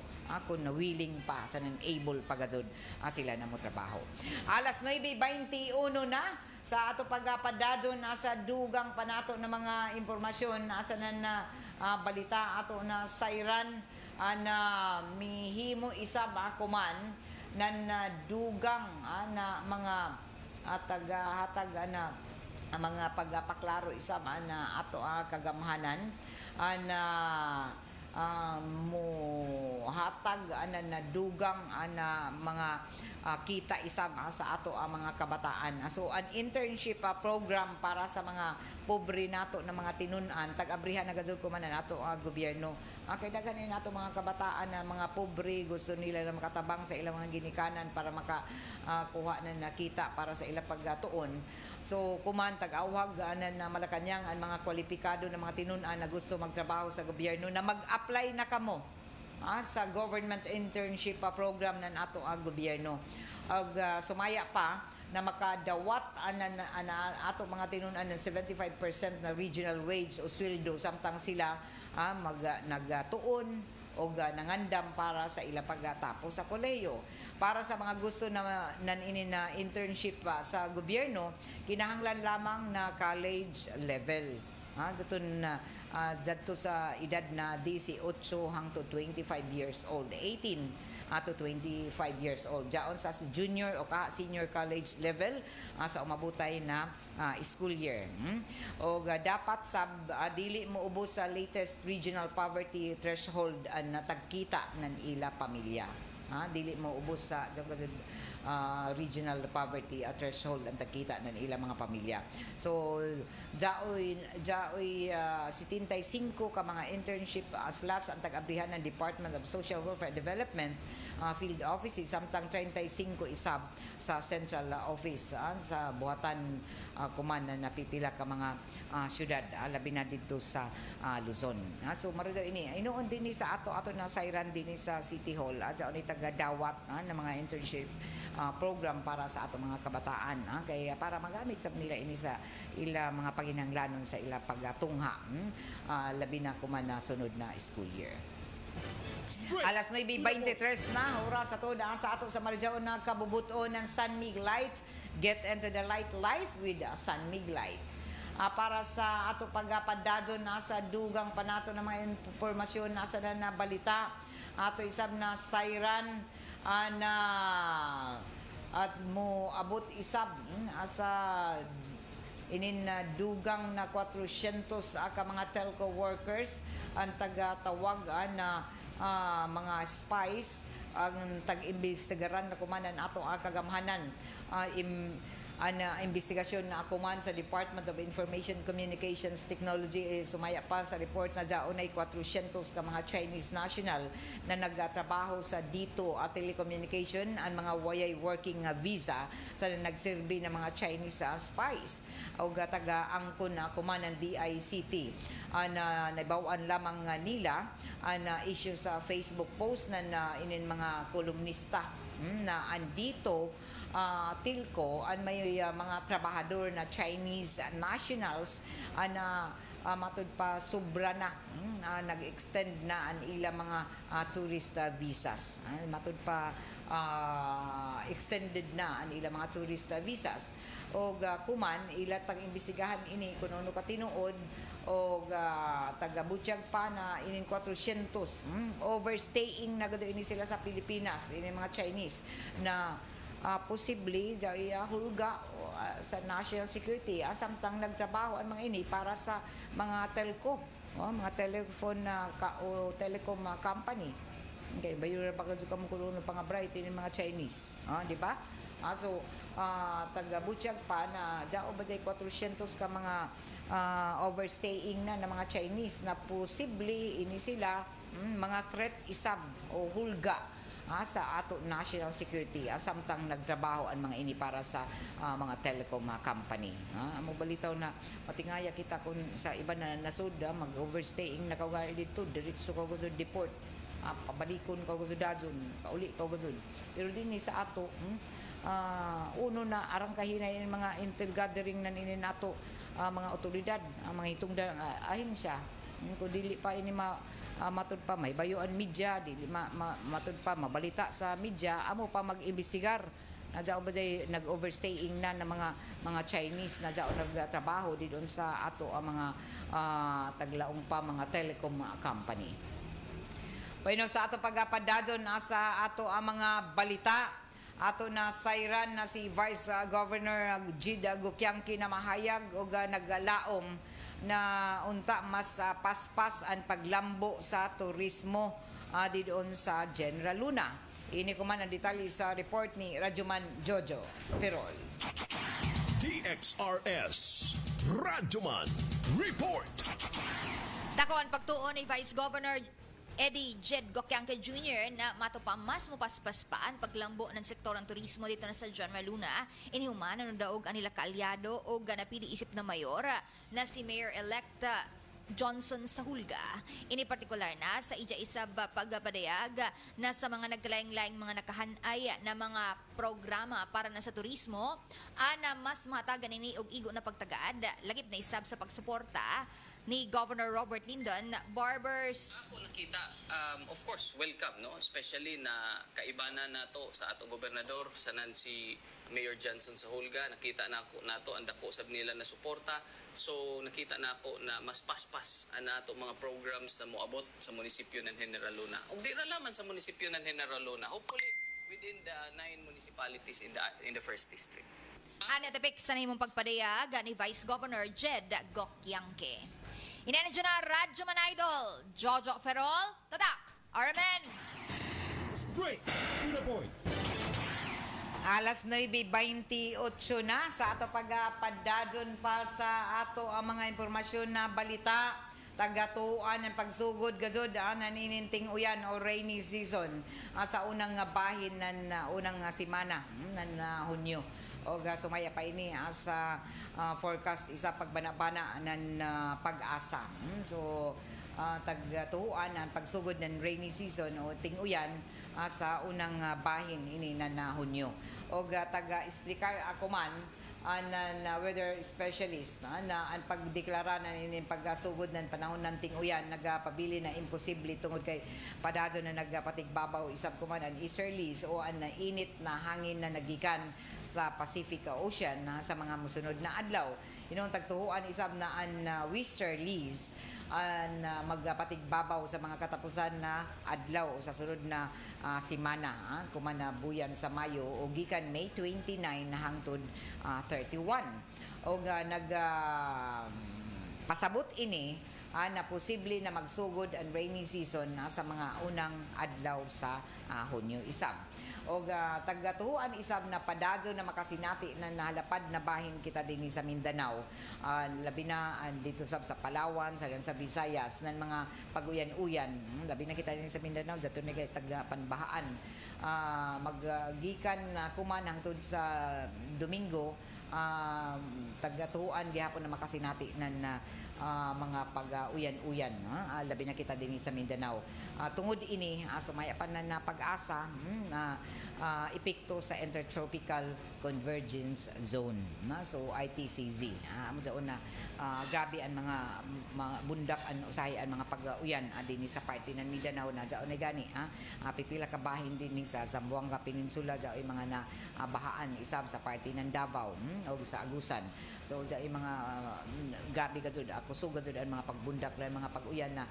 kung na willing pa sa nan able pagazod sila na mo trabaho. Alas 9:21 na sa ato pagpadadon sa dugang panato na mga impormasyon asa na balita ato na sayran na mihimo isab ako man nan dugang na mga hatag na mga pagpaklaro isab na ato kagamhanan na mo hatag na dugang na mga kita isab sa ato mga kabataan. So an internship program para sa mga pobre nato na mga tinun-an tag-abrihan na gadzud ko man nato gobyerno. Kay daghan nato mga kabataan na mga pobre gusto nila na makatabang sa ilang mga ginikanan para makakuha na nakita para sa ilang pagtuon. So kuman tag-awhag na Malacañang ang mga kwalipikado na mga tinun-an na gusto magtrabaho sa gobyerno na mag-apply na kamo sa government internship program ng ato gobyerno. Sumaya pa na makadawat ato mga tinunan ng 75% na regional wage o sweldo samtang sila nagtuon o nangandam para sa ila pagtapos sa kolehiyo. Para sa mga gusto na nanini na internship sa gobyerno, kinahanglan lamang na college level. Dito sa edad na 18 hangtod 25 years old, 18 to 25 years old. Diyan sa junior o senior college level sa umabutay na school year. O dapat dili mo ubos sa latest regional poverty threshold na tagkita ng ila pamilya. Dili mo ubos sa regional poverty threshold ang tagkita ng ilang mga pamilya. So jaoy 75 ka mga internship slots ang tag-abrihan ng Department of Social Welfare Development field offices samtang 35 isab sa central office sa buhatan kuman na napipila ka mga syudad labi na dito sa Luzon. So marido ini inoon din sa ato na sayran din sa City Hall jaon ni taga-dawat ng mga internship program para sa ato mga kabataan kaya para magamit sa nila ini sa ila mga paginahanglanon sa ila pagtungha labi na kuman na sunod na school year. Alas 9:23 na oras sa ato sa Marijaon na kabubuton ng San Mig Light. Get into the light life with San Mig Light. Para sa ato pagpadadon sa dugang panato ng mga impormasyon nasa na balita ato isab na sayran na at mo abot isab sa inin dugang na 400 ka mga telco workers ang tagatawag na mga spies ang tag-imbestigaran na kumanan ato kagamhanan investigasyon na akuman sa Department of Information Communications Technology sumaya pa sa report na jaunay 400 ka mga Chinese national na nagtrabaho sa dito telecommunication ang mga wayay working visa sa nagserbi ng mga Chinese spies o taga-angkon na akuman ng DICT na nabawaan lamang nila na issue sa Facebook post na inin mga kolumnista na andito Tilco ang may mga trabahador na Chinese nationals na matud pa sobra na nag-extend na ang ilang mga tourist visas. Matud pa extended na ang ilang mga tourist visas. O kuman ila tag-imbestigahan ini kung ano katinuod o taga-Butchag pa na inin 400 overstaying na gado ini sila sa Pilipinas ini mga Chinese na posible hulga sa national security samtang nagtrabaho ang mga ini para sa mga telco mga telephone o telecom company okay bayura pa kadto kamo kuno pang bright ini mga Chinese di ba taga Butchag pa na jao ba 400 ka mga overstaying na ng mga Chinese na posible ini sila mga threat isab o hulga sa ato national security samtang nagtrabaho ang mga ini para sa mga telecom company. Amo balitaw na matingaya kita kung sa iba na nasud mag-overstaying na kaugali dito diretso ko gud deport. Pabalikon ko gud dadon, kauli ko gud. Pero dinhi sa ato uno na arang kahinay mga intergathering na nini nato mga otoridad, mga hitong ahensya. Kung dili pa ini matud pa may bayuan media, dili matud pa mabalita sa media, amo pa mag-imbestigar. Nadyaw ba jay nag-overstaying na ng mga Chinese na dyaw nagtrabaho di doon sa ato ang mga taglaong pa mga telecom company. Bueno, sa ato pagpadadon sa ato ang mga balita, ato na sayran na si Vice Governor Jida Gukyangki na mahayag o naggalaom na unta mas paspas ang paglambo sa turismo di doon sa General Luna. Ini ko man ang detalye sa report ni Radyoman Jojo Ferrol. DXRS Radyoman Report. Dako ang pagtuon ni Vice Governor Eddie Jed Gokyangke Jr. na matupa mas mupaspas pa ang paglambo ng sektor ng turismo dito na sa General Luna. Inihuman na daog anila kaalyado o ganapili isip na mayor na si Mayor-elect Johnson Sahulga. Ini partikular na sa ija-isab pagpadayag na sa mga nagkalaing-laing mga nakahanay na mga programa para na sa turismo ana mas mahatagan ini og igo na pagtagaad lagip na isab sa pagsuporta ni Governor Robert Lindon, barbers. Ako nakita, of course, welcome, no? Especially na kaibana na to sa ato gobernador, sanan si Mayor Johnson Sahulga, nakita na ako nato ang dako sab nila na suporta. So nakita na ako na mas paspas ang ato mga programs na moabot sa munisipyo ng General Luna. Ug di ra laman sa munisipyo ng General Luna, hopefully within the 9 municipalities in the first district. Ano tapik sa nimong pagpadayag ni Vice Governor Jed Gokyangke. Inanadyo na Radyoman Idol, Jojo Ferrol, Tatak, Armen. Straight to the point. Alas 9:28 na sa ato pagpadadon pa sa ato ang mga impormasyon na balita. Tagatuan ang pagsugod gazod nanininting uyan o rainy season sa unang bahin ng unang simana ng Hunyo. O sumaya pa ini sa forecast isa pagbanabana ng pag-asa. So tagtuan ang pagsugod ng rainy season o ting-uyan sa unang bahin ini na Hunyo. O taga-explicar ako man na weather specialist na ang pagdeklara na ninin pagsugod ng panahon ng ting-uyan nagpabili na imposible tungod kay padado na nagpatigbabaw isab kuman ang easterlies o ang init na hangin na nagikan sa Pacific Ocean sa mga musunod na adlaw. Inong tagtuhuan isab na ang westerlies magpatigbabaw sa mga katapusan na adlaw sa sunod na simana kumanabuyan sa Mayo o gikan May 29 hangtod 31 o pasabot ini na posible na magsugod ang rainy season sa mga unang adlaw sa Hunyo isab. O taggatuhuan isab na padado na makasinati na nahalapad na bahin kita din sa Mindanao. Labi na dito sa Palawan, sa Visayas, ng mga pag-uyan-uyan. Labi na kita din sa Mindanao, sa tunay kay tagpanbahaan. Maggikan kuman hangtod sa Domingo, taggatuhuan gihapon na makasinati na mga pag-uyan-uyan. Labi na kita din sa Mindanao. Tungod ini, sumaya pa na pag-asa na epekto sa Intertropical Convergence Zone. So, ITCZ. Doon na grabe ang mga bundak, usahay ang mga pag-uyan din sa parte ng Mindanao na dyan na gani. Pipila ka bahin din sa Zamboanga Peninsula, dyan mga na bahaan isab sa parte ng Davao o sa Agusan. So, dyan mga grabe ka dyan, kusog ka dyan ang mga pagbundak na mga pag-uyan na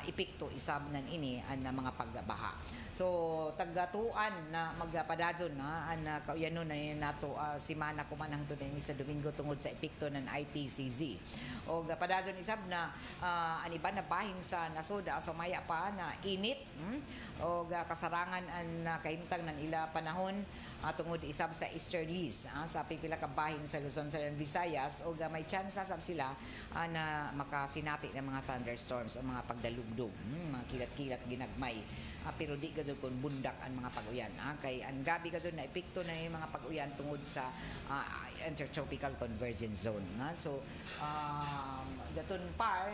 epekto isab ng ini ang mga pagbaha. So, taggatuan na magpadadon ang kauyanon na nato simana kumanang doon sa Domingo tungod sa epekto ng ITCZ. O padadon isab na ang iba na bahin sa nasod sumaya pa na init o kasarangan ang kahimtang ng ila panahon tungod isab sa easterlies sa pipila ka bahin sa Luzon, Southern Visayas o may chance sab sila na makasinati ng mga thunderstorms o mga pagdalugdog, mga kilat-kilat ginagmay. Pero di gazon kung bundak ang mga pag-uyan. Kay ang grabe gazon na epekto na yung mga pag-uyan tungod sa intertropical convergence zone. So, daton par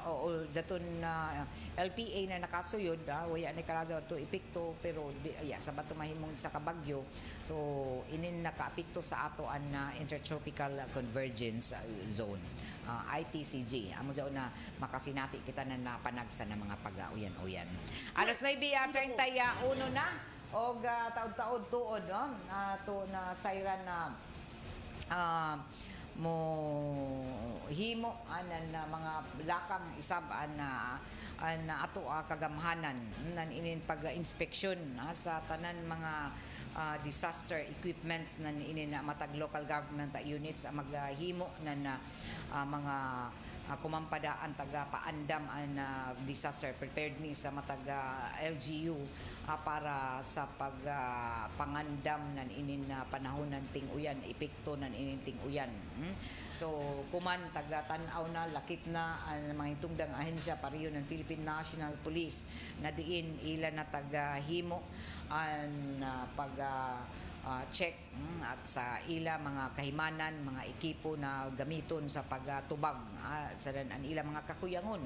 o daton LPA na nakasuyod, waya ni karazo to epekto pero sa bato mahimong sa kabagyo. So, inin naka-epekto sa ato ang intertropical convergence zone. ITCG. Amo daw na makasinati kita na napanagsa ng mga pag-uyan-uyan. Alas 9:31 na og taud-taud tuod to na siren na mo himo anan na mga lakang isab na ato kagamhanan nan inin pag-inspeksyon sa tanan mga disaster equipments nan inin matag local government units maghimo na mga kumampadaan taga paandam ang disaster preparedness sa matag LGU para sa pangandam nan inin panahon ng ting-uyan, epekto nan inin ting-uyan. So kuman taga tan-aw na lakip na ang mga tungdang ahensya pariyo ng Philippine National Police na diin ila na taga himo ang check at sa ila mga kahimanan, mga ekipo na gamiton sa pagtubag sa an ila mga kakuyangon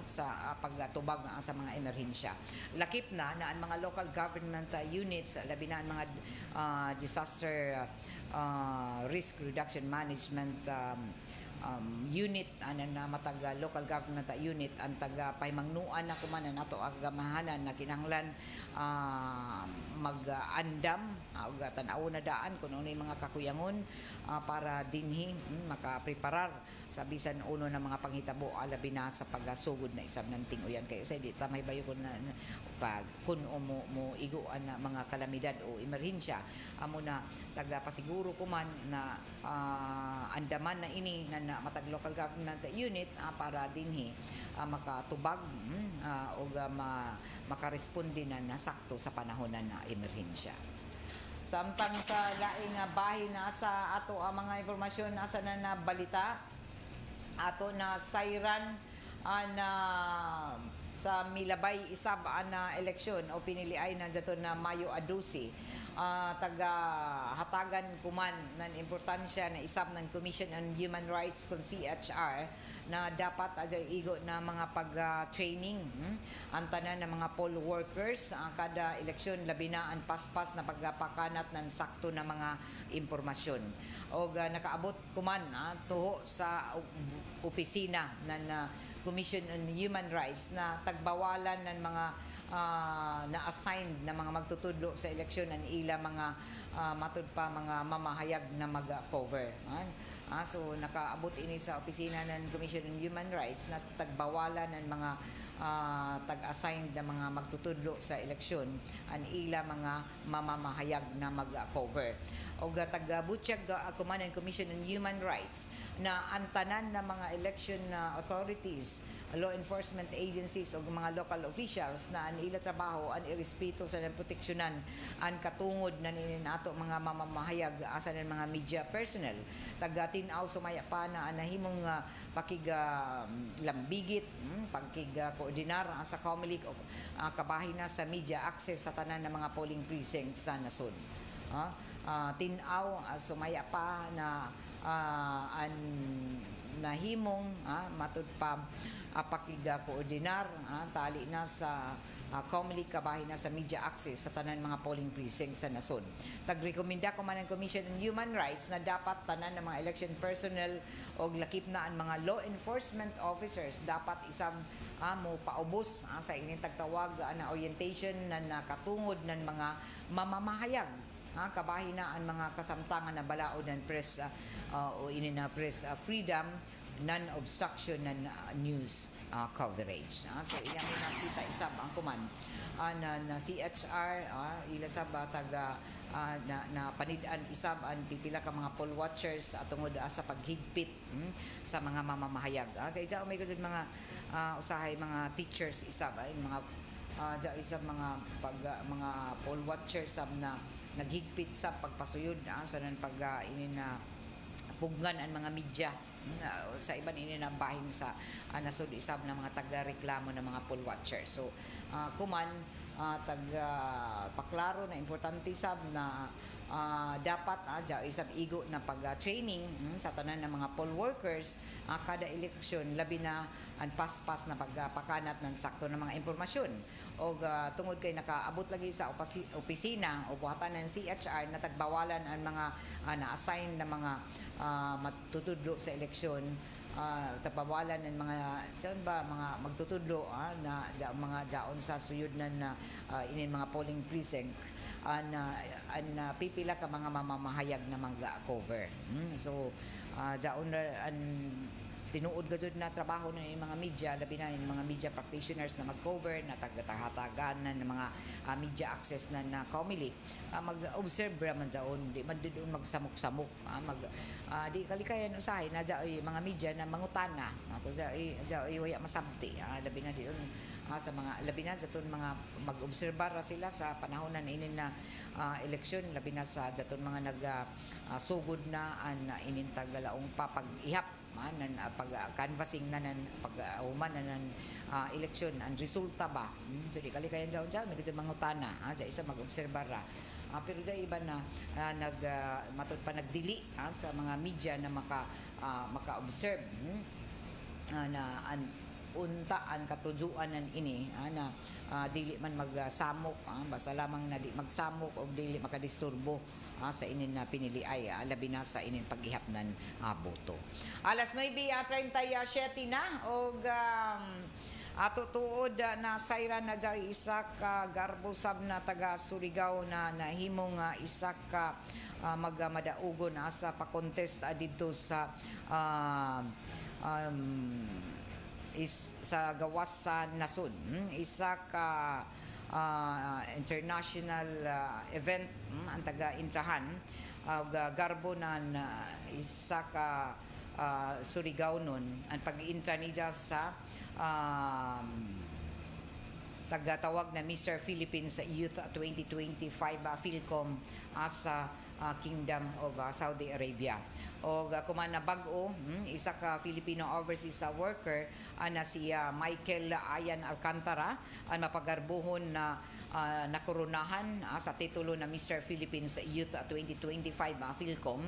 sa pagtubag sa mga emerhensya. Lakip na ang mga local government units, labi na ang mga disaster risk reduction management unit na mataga local government unit ang taga pahimangnuan na kumanan nato agamahanan na kinahanglan mag-andam og tan-aw na daan kun ano mga kakuyangon para dinhi makapreparar sa bisan uno ng mga panghitabo alabi na sa pagasugod na isab ng ting-uyan kayo sa di ta may bayo kun mo iguan na mga kalamidad o emerhensya amo na taga pasiguro kuman na andaman na ini na matag local government unit para dinhi makatubag o makaresponde na nasakto sa panahon na emerhensya. Samtang sa laing bahin na sa ato ang mga informasyon asa na balita ato na siren na sa Milabay isab na eleksyon o piniliay na dato na Mayo Adusi taga hatagan kuman ng importansya na isab ng Commission on Human Rights kung CHR na dapat igo na mga pag-training ang tanan ng mga poll workers kada eleksyon labi na ang paspas na pagpakanat ng sakto na mga impormasyon o nakaabot kuman tuho sa opisina ng Commission on Human Rights na tagbawalan ng mga na-assigned na mga magtutudlo sa eleksyon ang ila mga matud pa mga mamahayag na mag-cover. So nakaabot ini sa opisina ng Commission on Human Rights na tagbawalan ng mga tag-assigned na mga magtutudlo sa eleksyon ang ila mga mamamahayag na mag-cover. O taga-butsyag akuman ng Commission on Human Rights na antanan na mga election authorities, law enforcement agencies o mga local officials na ang ila trabaho ang irespeto sa proteksyonan ang katungod na ninato mga mamamahayag asa ng mga media personnel taga-tinaw sumaya pa na nahimong lambigit pagkig-koordinar sa COMELEC o kabahin na sa media access sa tanan ng mga polling precincts sa nasod. Tinaw sumaya pa na an nahimong matud pa pakiga-koordinar tali na sa COMELEC kabahin na sa media access sa tanan mga polling precincts sa nasod. Tagrekomenda ko man ang Commission on Human Rights na dapat tanan ng mga election personnel o lakip na ang mga law enforcement officers dapat isang mo paubos sa ining tagtawag na orientation na nakatungod ng mga mamamahayag kabahin na ang mga kasamtangan na balaod ng press o inin na press freedom, non-obstruction ng news coverage. So iyang nakita isab ang kuman na CHR ila sab taga na panid-an isab ang pipila ka mga poll watchers tungod sa paghigpit sa mga mamamahayag. Kay diya may gud mga usahay mga teachers isab mga isab mga mga poll watchers sab na naghigpit sa pagpasuyod sa nan pag ini na pugnan ang mga media sa iban ini na bahin sa nasud isab na mga taga-reklamo ng mga poll watchers. So kuman paklaro na importante sab na dapat isab igo na pag-training sa tanan ng mga poll workers kada eleksyon, labi na ang paspas na pagpakanat ng sakto ng mga impormasyon. O tungod kay nakaabot lagi sa opisina o buhatan ng CHR na tagbawalan ang mga na-assign na mga matutudlo sa eleksyon, tagbawalan ng mga mga magtutudlo na mga jaon sa suyod na inin mga polling precinct pipila ka mga mamamahayag na mga cover. So jaon tinuod gajud na trabaho ng mga media, labi na yung mga media practitioners na mag-cover, na tagatahatagan ng mga media access na COMELEC, mag-observe raman zaon, di man doon magsamok-samok, di kalikayan usahay na dyan mga media na mangutana, dyan waya masabti, labi na doon sa mga labi na zaton mga mag-obserbar sila sa panahon na inin na eleksyon, labi na sa zaton mga sugod na inintag galaong papag-ihap pag-canvassing na pag-uman na ng eleksyon, ang resulta ba? So, di kalikayan dyan, may mga utana, dyan isa mag-obserbar pero dyan iba na matod pa nagdili sa mga media na maka-observe na unta ang katujuan ng ini na dili man magsamok basta lamang na di magsamok o dili makadisturbo sa inin na pinili ay labi na sa inin paghihap ng boto. Alas 9:37 na og tutuod na sayra na dyan isa ka garbo sab na taga Surigao na nahimong isa ka magmadaugon sa pa-contest dito sa sa gawas sa nasod. Isa ka international event ang taga-intrahan garbo na isa ka Surigao nun ang pag-intra niya sa tagatawag na Mr. Philippines Youth 2025 Philcom sa Kingdom of Saudi Arabia. O kuman na bag-o, isa ka Filipino overseas worker na si Michael Ayan Alcantara ang mapagarbuhon na nakurunahan sa titulo na Mr. Philippines Youth 2025 Philcom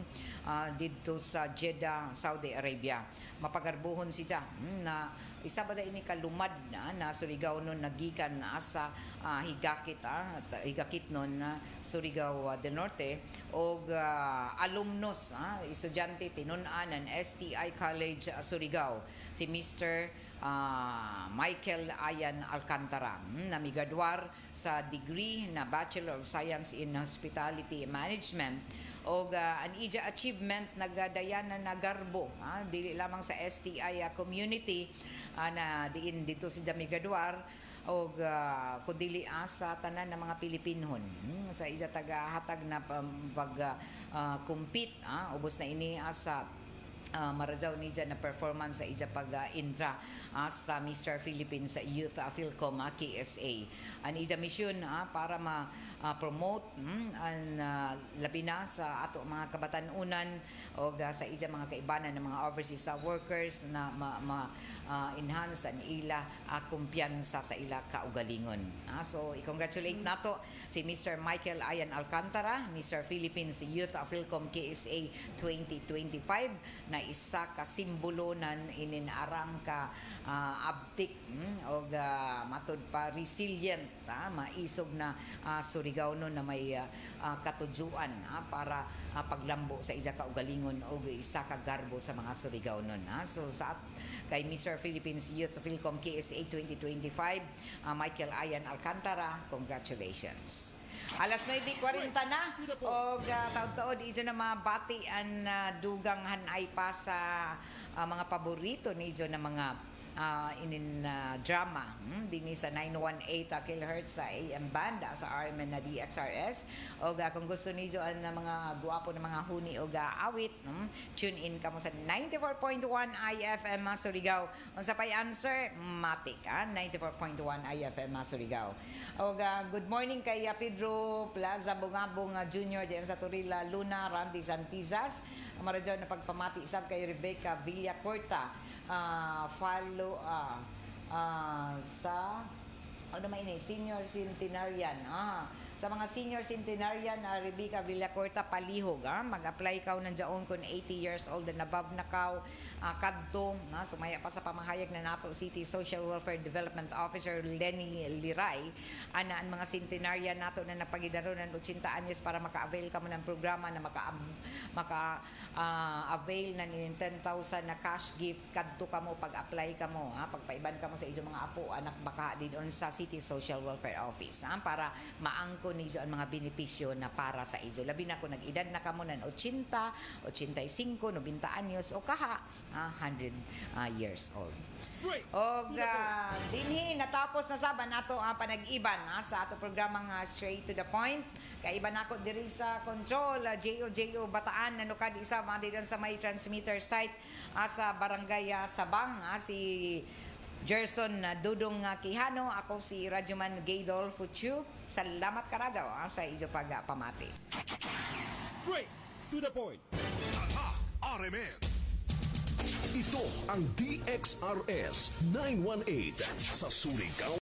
dito sa Jeddah, Saudi Arabia. Mapagarbuhon siya na isa ba ini kalumad na Surigao nun nagikan sa higakit nun na Surigao del Norte o alumnus estudyante tinunan ng STI College Surigao si Mr. Michael Ayan Alcantara na migraduar sa degree na Bachelor of Science in Hospitality Management o ang ija achievement nagadayanan na garbo dili lamang sa STI community na diin dito si migraduar o kundili sa tanan ng mga Pilipinon sa ija taga-hatag na pag-compete ubos na ini sa marajaw ni dyan na performance sa ija pag-intra sa Mr. Philippines Youth Philcom KSA. Ang ija mission para ma-promote ang labi na sa ato mga kabatanunan o sa ija mga kaibanan ng mga overseas workers na enhance ang ila kumpiyansa sa ila kaugalingon. So, i-congratulate nato si Mr. Michael Ayan Alcantara, Mr. Philippines Youth Philcom KSA 2025 na isa ka simbolo nan ininarang ka abtik o matod pa resilient maisog na Surigao no na may katujuan para paglambo sa isa ka ugalingon o isa ka garbo sa mga Surigao nun. So sa kay Mr. Philippines Youth Philcom KSA 2025 Michael Ayan Alcantara, congratulations. Alas 9:40 na o taod-taod ijo na mabati ang dugang hanay pa sa mga paborito ni ijo na mga drama dinhi sa 918 kHz sa AM band sa RMN na DXRS. O kung gusto niyo ang mga guwapo na mga huni o awit, tune in kamo sa 94.1 IFM Surigao. Unsa pay answer? Matik 94.1 IFM Surigao. O good morning kay Pedro Plaza Bungabong Jr. diyan sa Turila, Luna Randy Santizas. Maradyo na pagpamati sab kay Rebecca Villacorta. Follow sa ano naman ini senior centenarian sa mga senior centenarian Rebecca Villacorta palihog mag-apply kaw nandiyon kung 80 years old and above na kaw kadto sumaya pa sa pamahayag na nato City Social Welfare Development Officer Lenny Liray ana ang mga centenarian nato na napagidaronan 80 anyos para maka-avail kamo ng programa na maka-avail na ni 10,000 na cash gift kadto kamo pag-apply kamo pagpaiban kamo sa inyong mga apo anak baka didon sa City Social Welfare Office para maangko niyo ang mga benepisyo na para sa ijo labi na kung nag-edad na kamo ng 80, 85, 90 anyos o kaha 100 years old. O dinhi natapos na saban nato ang panag-iban sa ato programang Straight to the Point. Kaiban ako diri sa control JO Bataan nanukad isa man sa may transmitter site sa barangay Sabang si Gerson Dudong Quijano, ako si Radyoman Gaydol Fuchu. Salamat karadyo sa ijo pagpamati. Straight to the point. Tatak RMN. Ito ang DXRS 918 sa Surigao.